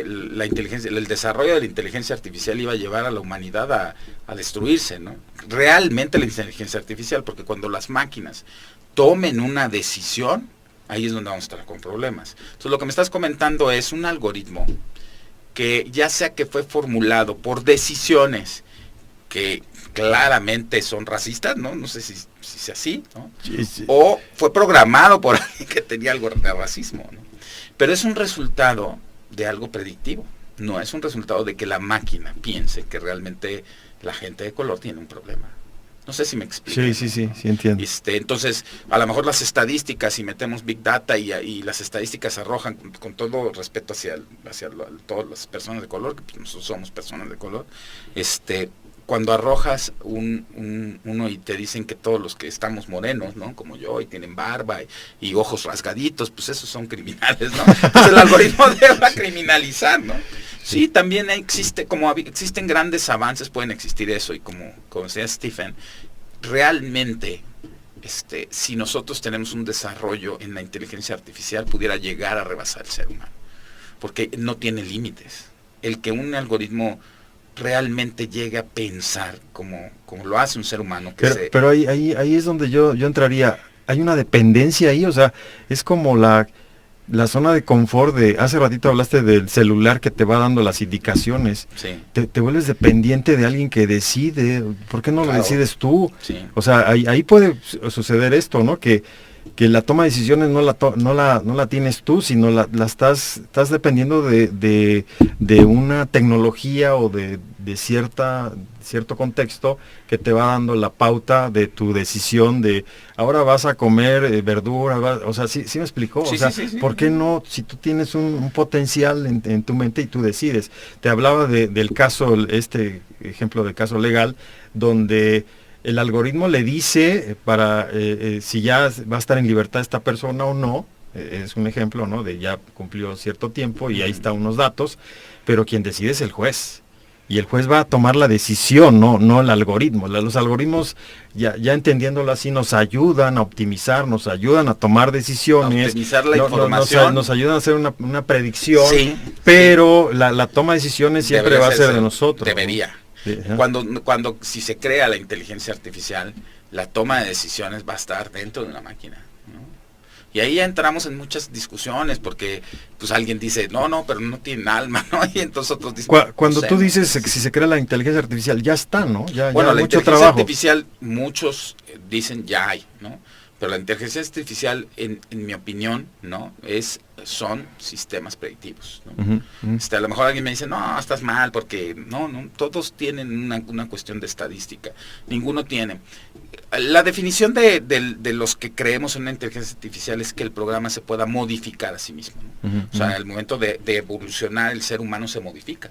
la inteligencia, el desarrollo de la inteligencia artificial iba a llevar a la humanidad a destruirse, ¿no? Realmente la inteligencia artificial, porque cuando las máquinas tomen una decisión, ahí es donde vamos a estar con problemas. Entonces lo que me estás comentando es un algoritmo que ya sea que fue formulado por decisiones que claramente son racistas, ¿no? No sé si sea así, ¿no? Sí, sí. O fue programado por alguien que tenía algo de racismo, ¿no? Pero es un resultado de algo predictivo, no es un resultado de que la máquina piense que realmente la gente de color tiene un problema. No sé si me explico. Sí, entiendo. Entonces, a lo mejor las estadísticas, si metemos Big Data y las estadísticas arrojan, con todo respeto hacia todas las personas de color, que pues nosotros somos personas de color, cuando arrojas uno y te dicen que todos los que estamos morenos, ¿no? Como yo, y tienen barba y ojos rasgaditos, pues esos son criminales, ¿no? Entonces el algoritmo debe criminalizar, ¿no? Sí, también existen grandes avances, pueden existir eso, y como decía Stephen, realmente, si nosotros tenemos un desarrollo en la inteligencia artificial, pudiera llegar a rebasar el ser humano, porque no tiene límites. El que un algoritmo realmente llegue a pensar como lo hace un ser humano. Pero ahí es donde yo entraría. Hay una dependencia ahí, o sea, es como la zona de confort hace ratito hablaste del celular que te va dando las indicaciones. Sí. Te vuelves dependiente de alguien que decide. ¿Por qué no lo decides tú? Sí. O sea, ahí puede suceder esto, ¿no? Que la toma de decisiones no la tienes tú, sino la estás dependiendo de una tecnología o de cierto contexto que te va dando la pauta de tu decisión de ahora vas a comer verdura, o sea, ¿sí me explicó? Sí, o sea, sí. ¿por qué no, si tú tienes un potencial en tu mente y tú decides? Te hablaba del caso, ejemplo de caso legal, donde el algoritmo le dice para si ya va a estar en libertad esta persona o no, es un ejemplo, ¿no? De ya cumplió cierto tiempo y ahí están unos datos, pero quien decide es el juez. Y el juez va a tomar la decisión, no el algoritmo. Los algoritmos, ya entendiéndolo así, nos ayudan a optimizar, nos ayudan a tomar decisiones. A optimizar la información. Nos ayudan a hacer una predicción, sí, pero la toma de decisiones siempre va a ser de nosotros. Debería. ¿No? Cuando si se crea la inteligencia artificial, la toma de decisiones va a estar dentro de una máquina, ¿no? Y ahí ya entramos en muchas discusiones, porque pues alguien dice, no, pero no tienen alma, ¿no? Y entonces otros dicen... Cuando tú dices que si se crea la inteligencia artificial, ya está, ¿no? Bueno, ya la mucho inteligencia trabajo. artificial, muchos dicen ya hay, ¿no? Pero la inteligencia artificial, en mi opinión, ¿no? Son sistemas predictivos, ¿no? A lo mejor alguien me dice, no, estás mal, porque no, todos tienen una cuestión de estadística, ninguno tiene. La definición de los que creemos en una inteligencia artificial es que el programa se pueda modificar a sí mismo, ¿no? O sea, al momento de evolucionar, el ser humano se modifica.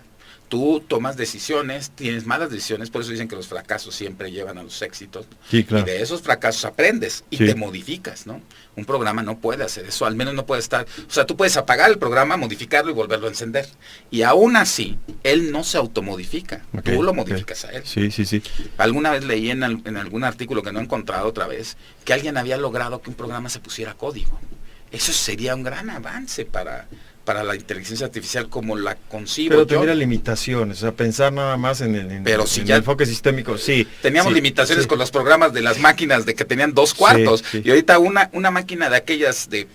Tú tomas decisiones, tienes malas decisiones, por eso dicen que los fracasos siempre llevan a los éxitos. Sí, claro. Y de esos fracasos aprendes y te modificas, ¿no? Un programa no puede hacer eso, al menos no puede estar... O sea, tú puedes apagar el programa, modificarlo y volverlo a encender. Y aún así, él no se automodifica. Tú lo modificas a él. Sí. Alguna vez leí en algún artículo que no he encontrado otra vez, que alguien había logrado que un programa se pusiera código. Eso sería un gran avance para la inteligencia artificial como la concibo. Pero tendría limitaciones, o sea, pensar nada más en el enfoque sistémico, sí. Teníamos limitaciones con los programas de las máquinas de que tenían 2 cuartos, y ahorita una máquina de aquellas de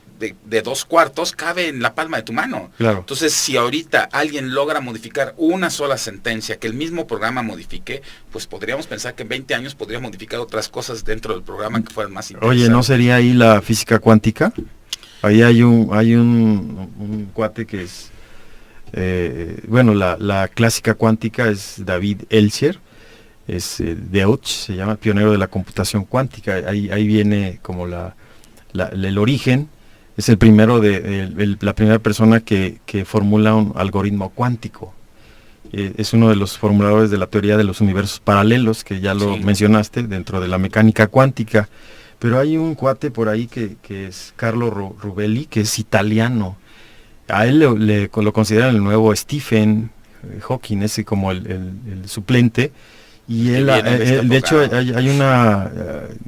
2 cuartos cabe en la palma de tu mano. Claro. Entonces, si ahorita alguien logra modificar una sola sentencia que el mismo programa modifique, pues podríamos pensar que en 20 años podría modificar otras cosas dentro del programa que fueran más interesantes. Oye, ¿no sería ahí la física cuántica? Ahí hay un cuate que es, la clásica cuántica es David Elcher, es Deutsch, se llama pionero de la computación cuántica. Ahí viene como el origen, es el primero la primera persona que formula un algoritmo cuántico. es uno de los formuladores de la teoría de los universos paralelos, que ya lo mencionaste, dentro de la mecánica cuántica. Pero hay un cuate por ahí que es Carlo Rovelli, que es italiano. A él lo consideran el nuevo Stephen Hawking, ese como el suplente. Y él, de hecho, hay una,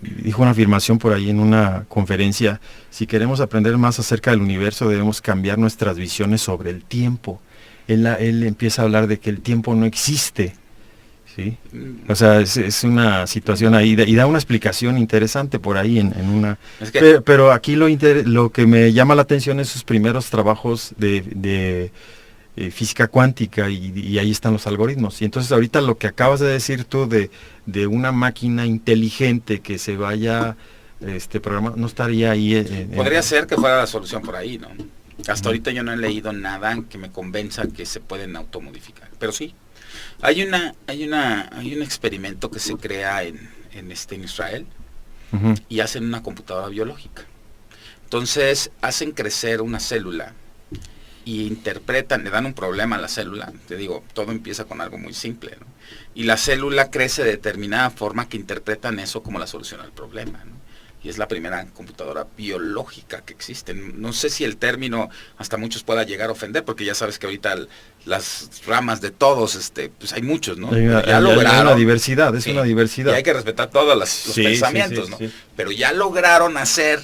dijo una afirmación por ahí en una conferencia: si queremos aprender más acerca del universo, debemos cambiar nuestras visiones sobre el tiempo. Él empieza a hablar de que el tiempo no existe, ¿sí? O sea, es una situación ahí, y da una explicación interesante por ahí en una... Es que... pero aquí lo que me llama la atención es sus primeros trabajos de física cuántica, y ahí están los algoritmos. Y entonces ahorita lo que acabas de decir tú de una máquina inteligente que se vaya programa, no estaría ahí. Podría ser que fuera la solución por ahí, ¿no? Hasta ahorita yo no he leído nada que me convenza que se pueden automodificar, pero sí. Hay un experimento que se crea en Israel, y hacen una computadora biológica. Entonces hacen crecer una célula y interpretan, le dan un problema a la célula. Te digo, todo empieza con algo muy simple, ¿no? Y la célula crece de determinada forma que interpretan eso como la solución al problema, ¿no? Y es la primera computadora biológica que existe. No sé si el término hasta muchos pueda llegar a ofender, porque ya sabes que ahorita las ramas de todos, pues hay muchos, ¿no? Hay una diversidad, es una diversidad. Y hay que respetar todos los pensamientos, ¿no? Sí. Pero ya lograron hacer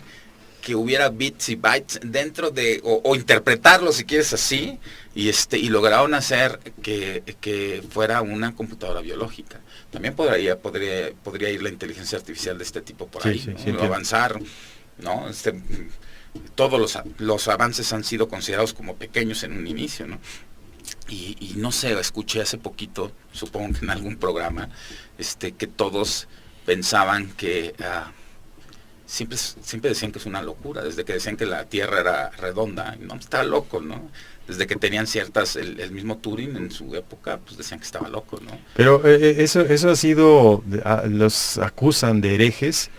que hubiera bits y bytes dentro de, o interpretarlo si quieres así, y lograron hacer que fuera una computadora biológica. También podría ir la inteligencia artificial de este tipo por ahí, ¿no? Avanzar, ¿no? Todos los avances han sido considerados como pequeños en un inicio, ¿no? Y no sé, escuché hace poquito, supongo que en algún programa, que todos pensaban que siempre decían que es una locura, desde que decían que la Tierra era redonda. No, estaba loco, ¿no? Desde que tenían el mismo Turing en su época, pues decían que estaba loco, ¿no? Pero eso ha sido, los acusan de herejes,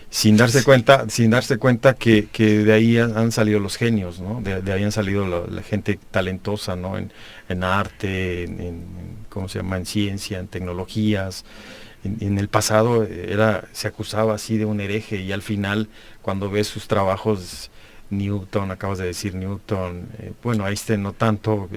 sin darse cuenta que de ahí han salido los genios, ¿no? De ahí han salido la gente talentosa, ¿no? En arte, ¿cómo se llama? En ciencia, en tecnologías. En el pasado se acusaba así de un hereje, y al final, cuando ves sus trabajos, Newton, acabas de decir Newton, bueno, Einstein no tanto,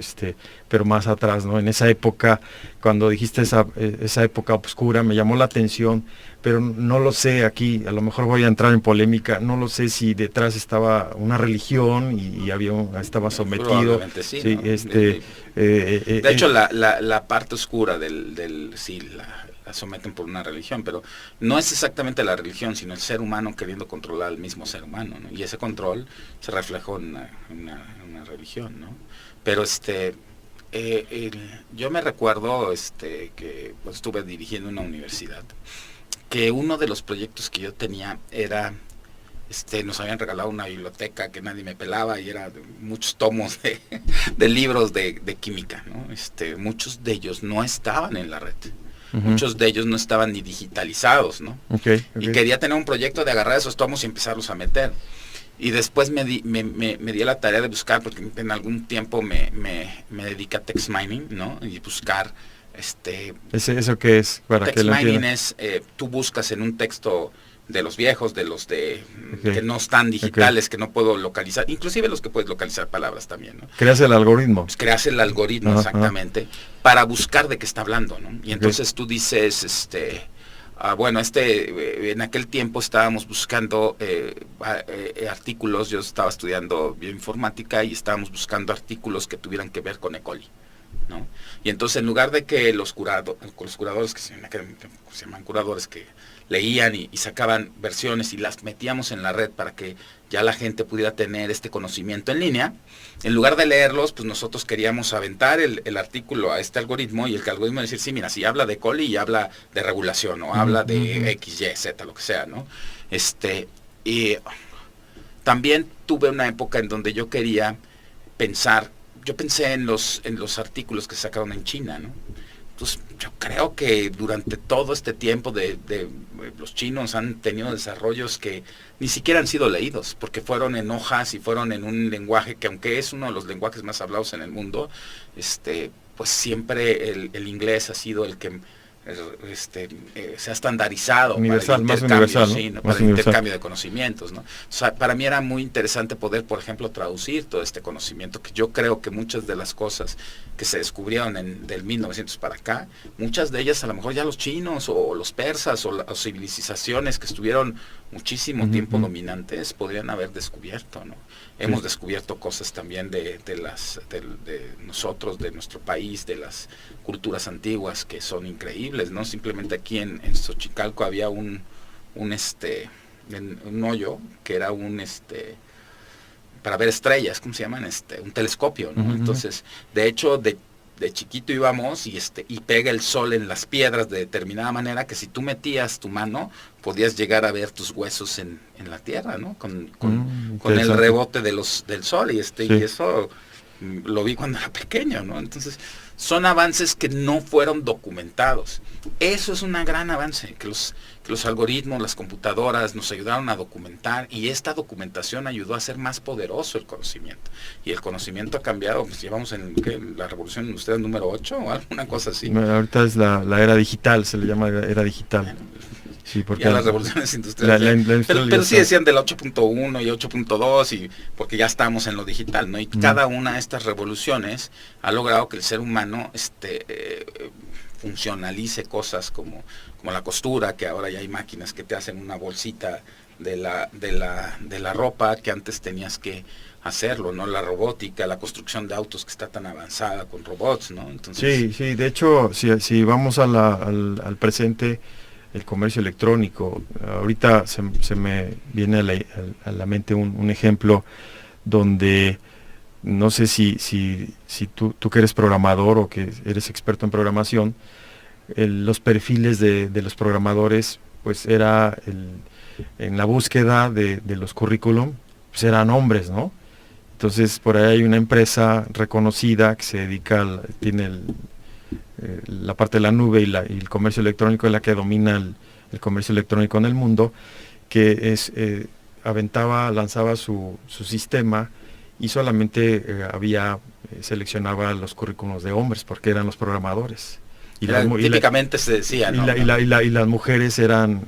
pero más atrás, ¿no? En esa época, cuando dijiste esa época oscura, me llamó la atención, pero no lo sé, aquí a lo mejor voy a entrar en polémica, no lo sé si detrás estaba una religión y estaba sometido. Probablemente sí, ¿no? De hecho, la parte oscura la someten por una religión, pero no es exactamente la religión, sino el ser humano queriendo controlar al mismo ser humano, ¿no? Y ese control se reflejó en una religión, ¿no? Pero yo me recuerdo que pues, estuve dirigiendo una universidad, que uno de los proyectos que yo tenía era, nos habían regalado una biblioteca que nadie me pelaba, y era muchos tomos de libros de química, ¿no? Muchos de ellos no estaban en la red. Muchos de ellos no estaban ni digitalizados, ¿no? Okay. Y quería tener un proyecto de agarrar esos tomos y empezarlos a meter. Y después me di la tarea de buscar, porque en algún tiempo me dediqué a text mining, ¿no? Y buscar, ¿Eso qué es? Text mining es, tú buscas en un texto de los viejos, de los que no están digitales, que no puedo localizar, inclusive los que puedes localizar palabras también, ¿no? Creas el algoritmo. Pues creas el algoritmo, exactamente, para buscar de qué está hablando, ¿no? Y entonces tú dices, bueno, en aquel tiempo estábamos buscando artículos, yo estaba estudiando bioinformática y estábamos buscando artículos que tuvieran que ver con E. coli, ¿no? Y entonces, en lugar de que los curadores, que se llaman curadores, que leían y sacaban versiones y las metíamos en la red para que ya la gente pudiera tener este conocimiento en línea, en lugar de leerlos, pues nosotros queríamos aventar el artículo a este algoritmo, y el algoritmo decir, sí, mira, si habla de coli y habla de regulación, o habla de X, Y, Z, lo que sea, ¿no? Y también tuve una época en donde yo quería pensé en los artículos que sacaron en China, ¿no? Entonces, yo creo que durante todo este tiempo los chinos han tenido desarrollos que ni siquiera han sido leídos, porque fueron en hojas y fueron en un lenguaje que, aunque es uno de los lenguajes más hablados en el mundo, pues siempre el inglés ha sido el que se ha estandarizado universal, para el más universal, ¿no? sí, ¿no? Más Para el universal. intercambio de conocimientos, ¿no? O sea, para mí era muy interesante poder, por ejemplo, traducir todo este conocimiento, que yo creo que muchas de las cosas que se descubrieron del 1900 para acá, muchas de ellas a lo mejor ya los chinos o los persas o las civilizaciones que estuvieron muchísimo tiempo dominantes podrían haber descubierto, ¿no? Hemos descubierto cosas también de nosotros, de nuestro país, de las culturas antiguas que son increíbles, ¿no? Simplemente aquí en Xochicalco había un hoyo que era para ver estrellas, ¿cómo se llaman? Un telescopio, ¿no? Entonces, de hecho, de chiquito íbamos y pega el sol en las piedras de determinada manera que si tú metías tu mano podías llegar a ver tus huesos en la tierra, ¿no? Con el rebote del sol y eso lo vi cuando era pequeño, ¿no? Entonces, son avances que no fueron documentados. Eso es un gran avance, que los algoritmos, las computadoras nos ayudaron a documentar, y esta documentación ayudó a hacer más poderoso el conocimiento. Y el conocimiento ha cambiado, pues llevamos en la revolución industrial número 8 o alguna cosa así. Ahorita es la era digital, se le llama era digital. Bueno, sí, porque ya las revoluciones industriales. Pero sí decían del 8.1 y 8.2, y porque ya estamos en lo digital, ¿no? Y cada una de estas revoluciones ha logrado que el ser humano funcionalice cosas como la costura, que ahora ya hay máquinas que te hacen una bolsita de la ropa que antes tenías que hacerlo, ¿no? La robótica, la construcción de autos que está tan avanzada con robots, ¿no? Entonces, sí, de hecho, si vamos al presente, el comercio electrónico, ahorita se me viene a la mente un ejemplo donde no sé si tú que eres programador o que eres experto en programación, los perfiles de los programadores, pues era en la búsqueda de los currículum, pues eran hombres, ¿no? Entonces por ahí hay una empresa reconocida que se dedica, tiene la parte de la nube y el comercio electrónico, es la que domina el comercio electrónico en el mundo, que lanzaba su sistema y solamente seleccionaba los currículos de hombres porque eran los programadores. Típicamente se decía, ¿no? Y las mujeres eran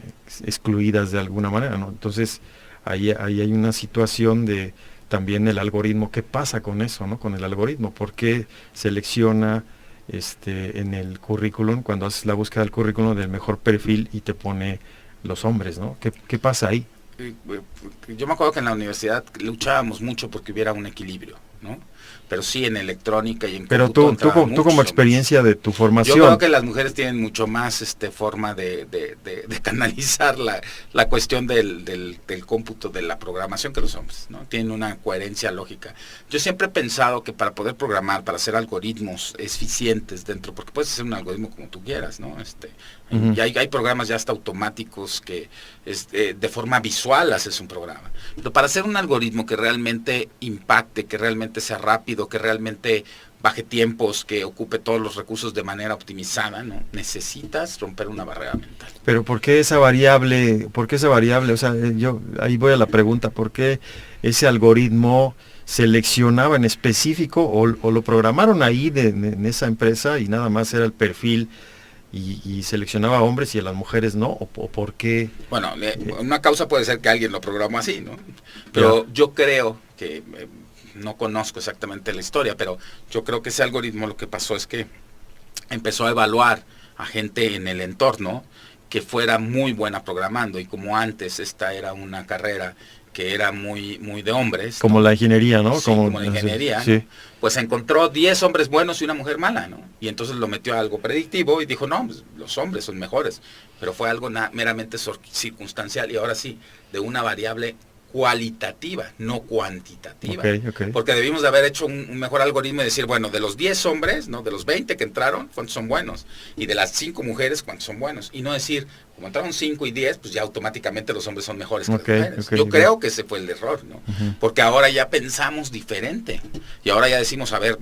excluidas de alguna manera, ¿no? Entonces ahí hay una situación de también el algoritmo. ¿Qué pasa con eso, no? Con el algoritmo, ¿por qué selecciona en el currículum, cuando haces la búsqueda del currículum, del mejor perfil y te pone los hombres, ¿no? ¿Qué pasa ahí? Yo me acuerdo que en la universidad luchábamos mucho porque hubiera un equilibrio, ¿no? Pero sí, en electrónica y en Pero tú como experiencia de tu formación. Yo creo que las mujeres tienen mucho más forma de canalizar la cuestión del cómputo, de la programación, que los hombres, ¿no? Tienen una coherencia lógica. Yo siempre he pensado que para poder programar, para hacer algoritmos eficientes dentro, porque puedes hacer un algoritmo como tú quieras, ¿no? Y hay programas ya hasta automáticos que de forma visual haces un programa. Pero para hacer un algoritmo que realmente impacte, que realmente sea rápido, que realmente baje tiempos, que ocupe todos los recursos de manera optimizada, ¿no? Necesitas romper una barrera mental. Pero ¿por qué esa variable? O sea, yo ahí voy a la pregunta, ¿por qué ese algoritmo seleccionaba en específico o lo programaron ahí en esa empresa y nada más era el perfil y seleccionaba a hombres y a las mujeres no? ¿O por qué? Bueno, una causa puede ser que alguien lo programó así, ¿no? Pero yo creo que no conozco exactamente la historia, pero yo creo que ese algoritmo lo que pasó es que empezó a evaluar a gente en el entorno que fuera muy buena programando, y como antes esta era una carrera que era muy de hombres, como, ¿no? La ingeniería, ¿no? Sí, como la ingeniería, sí. Pues encontró 10 hombres buenos y una mujer mala, ¿no? Y entonces lo metió a algo predictivo y dijo, no, pues, los hombres son mejores, pero fue algo meramente circunstancial, y ahora sí, de una variable cualitativa, no cuantitativa. Okay. Porque debimos de haber hecho un mejor algoritmo y decir, bueno, de los 10 hombres, ¿no? De los 20 que entraron, ¿cuántos son buenos? Y de las 5 mujeres, ¿cuántos son buenos? Y no decir, como entraron 5 y 10, pues ya automáticamente los hombres son mejores que las mujeres. Yo creo que ese fue el error, ¿no? Porque ahora ya pensamos diferente. Y ahora ya decimos, a ver,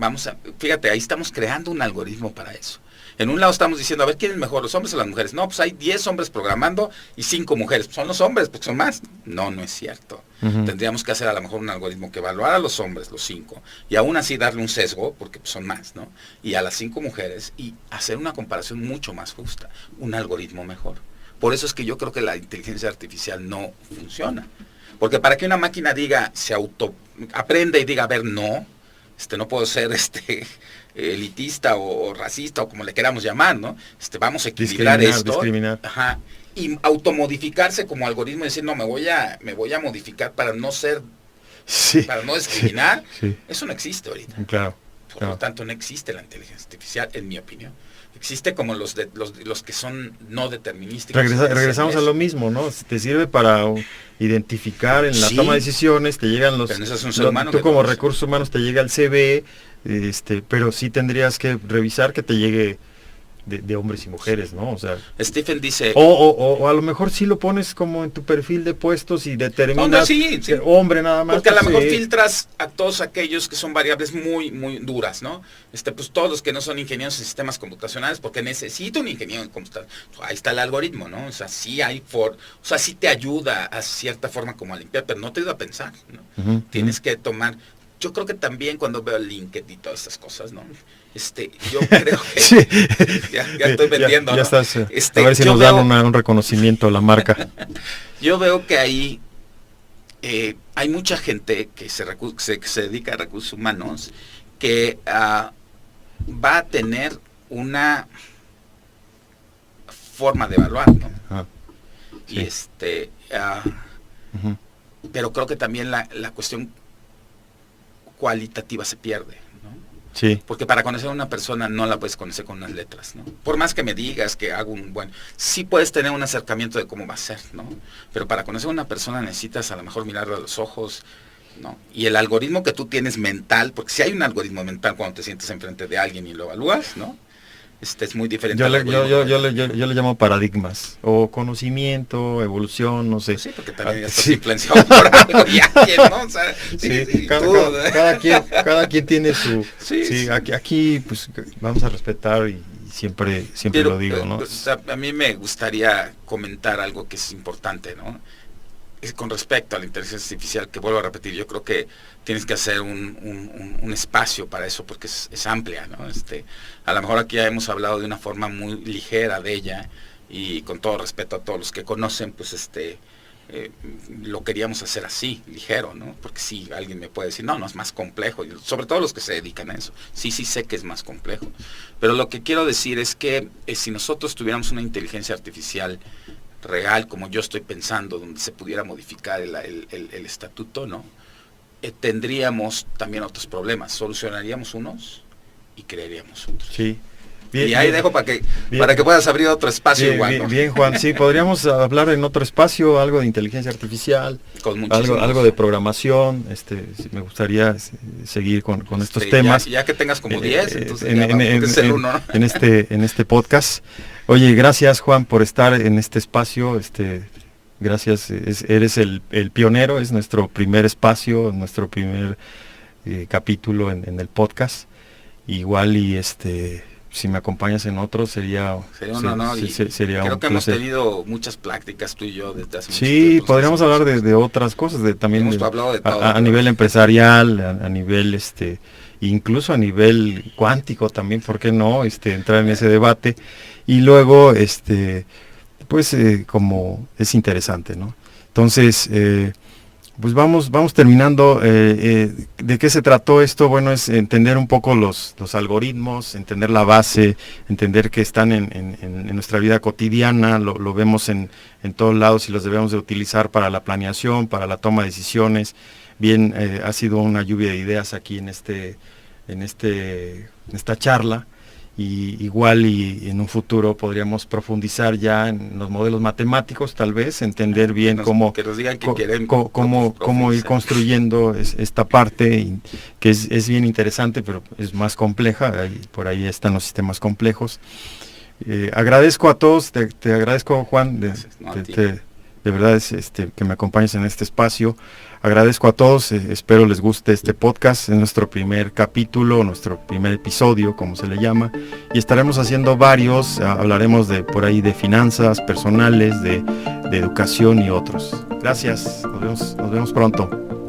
fíjate, ahí estamos creando un algoritmo para eso. En un lado estamos diciendo, a ver, ¿quién es mejor, los hombres o las mujeres? No, pues hay 10 hombres programando y 5 mujeres. Pues son los hombres, porque son más. No, no es cierto. Tendríamos que hacer a lo mejor un algoritmo que evaluara a los hombres, los 5, y aún así darle un sesgo, porque pues, son más, ¿no? Y a las 5 mujeres, y hacer una comparación mucho más justa, un algoritmo mejor. Por eso es que yo creo que la inteligencia artificial no funciona. Porque para que una máquina diga, aprenda y diga, a ver, no puedo ser elitista o racista o como le queramos llamar, ¿no? Vamos a equilibrar discriminar. Ajá. Y automodificarse como algoritmo y decir, no, me voy a modificar para no ser, para no discriminar. Sí. Eso no existe ahorita. Claro. Por lo tanto, no existe la inteligencia artificial, en mi opinión. Existe como los que son no determinísticos. Regresamos a lo mismo, ¿no? Te sirve para identificar en la toma de decisiones, te llegan los... Pero eso es un ser humano. Tú como recursos humanos te llega el CV, pero sí tendrías que revisar que te llegue de hombres y mujeres, ¿no? O sea, Stephen dice... O a lo mejor sí lo pones como en tu perfil de puestos y determinas hombre nada más. Porque a lo mejor filtras a todos aquellos que son variables muy, muy duras, ¿no? Pues todos los que no son ingenieros en sistemas computacionales, porque necesito un ingeniero en computación. Ahí está el algoritmo, ¿no? O sea, sí hay sí te ayuda a cierta forma como a limpiar, pero no te ayuda a pensar, ¿no? Tienes que tomar... Yo creo que también cuando veo LinkedIn y todas estas cosas, ¿no? Yo creo que ya estoy vendiendo, ya ¿no? Estás, a ver si nos dan un reconocimiento a la marca. Yo veo que ahí hay mucha gente que se dedica a recursos humanos que va a tener una forma de evaluar, ¿no? Y pero creo que también la cuestión cualitativa se pierde, ¿no? Sí. Porque para conocer a una persona no la puedes conocer con unas letras, ¿no? Por más que me digas que hago sí puedes tener un acercamiento de cómo va a ser, ¿no? Pero para conocer a una persona necesitas a lo mejor mirarlo a los ojos, ¿no? Y el algoritmo que tú tienes mental, porque si hay un algoritmo mental cuando te sientes enfrente de alguien y lo evalúas, ¿no? Es muy diferente. Yo le llamo paradigmas, o conocimiento, evolución, no sé. Pues sí, porque también ya estás influenciado por algo y alguien, ¿no? O sea, cada quien tiene su... Aquí pues vamos a respetar y siempre lo digo, ¿no? A mí me gustaría comentar algo que es importante, ¿no? Con respecto a la inteligencia artificial, que vuelvo a repetir, yo creo que tienes que hacer un espacio para eso, porque es amplia, ¿no? A lo mejor aquí ya hemos hablado de una forma muy ligera de ella, y con todo respeto a todos los que conocen, pues lo queríamos hacer así, ligero, ¿no? Porque sí, alguien me puede decir, no, es más complejo, y sobre todo los que se dedican a eso. Sí sé que es más complejo. Pero lo que quiero decir es que si nosotros tuviéramos una inteligencia artificial real, como yo estoy pensando, donde se pudiera modificar el estatuto, ¿no? Tendríamos también otros problemas, solucionaríamos unos y crearíamos otros. Sí. Bien, y ahí dejo para que puedas abrir otro espacio igual, ¿no? Bien, Juan, sí, podríamos hablar en otro espacio, algo de inteligencia artificial, algo de programación, me gustaría seguir con estos temas. Ya que tengas como 10, entonces en este podcast. Oye, gracias, Juan, por estar en este espacio, gracias, eres el pionero, es nuestro primer espacio, nuestro primer capítulo en el podcast. Igual y si me acompañas en otro sería un honor, sería creo un que placer. Hemos tenido muchas prácticas tú y yo desde hace mucho tiempo. Sí, podríamos hablar cosas. de otras cosas, también hablado de todo, a nivel empresarial, a nivel incluso a nivel cuántico también, ¿por qué no? Entrar en ese debate. Y luego pues como es interesante, ¿no? Entonces, pues vamos terminando. ¿De qué se trató esto? Bueno, es entender un poco los algoritmos, entender la base, entender que están en nuestra vida cotidiana, lo vemos en todos lados y los debemos de utilizar para la planeación, para la toma de decisiones. Bien, ha sido una lluvia de ideas aquí en esta charla. Y igual y en un futuro podríamos profundizar ya en los modelos matemáticos, tal vez, entender bien cómo ir construyendo esta parte, que es bien interesante, pero es más compleja, por ahí están los sistemas complejos. Agradezco a todos, te agradezco, Juan, de verdad es que me acompañes en este espacio. Agradezco a todos, espero les guste este podcast, es nuestro primer capítulo, nuestro primer episodio, como se le llama, y estaremos haciendo varios, hablaremos de por ahí de finanzas personales, de educación y otros. Gracias, nos vemos pronto.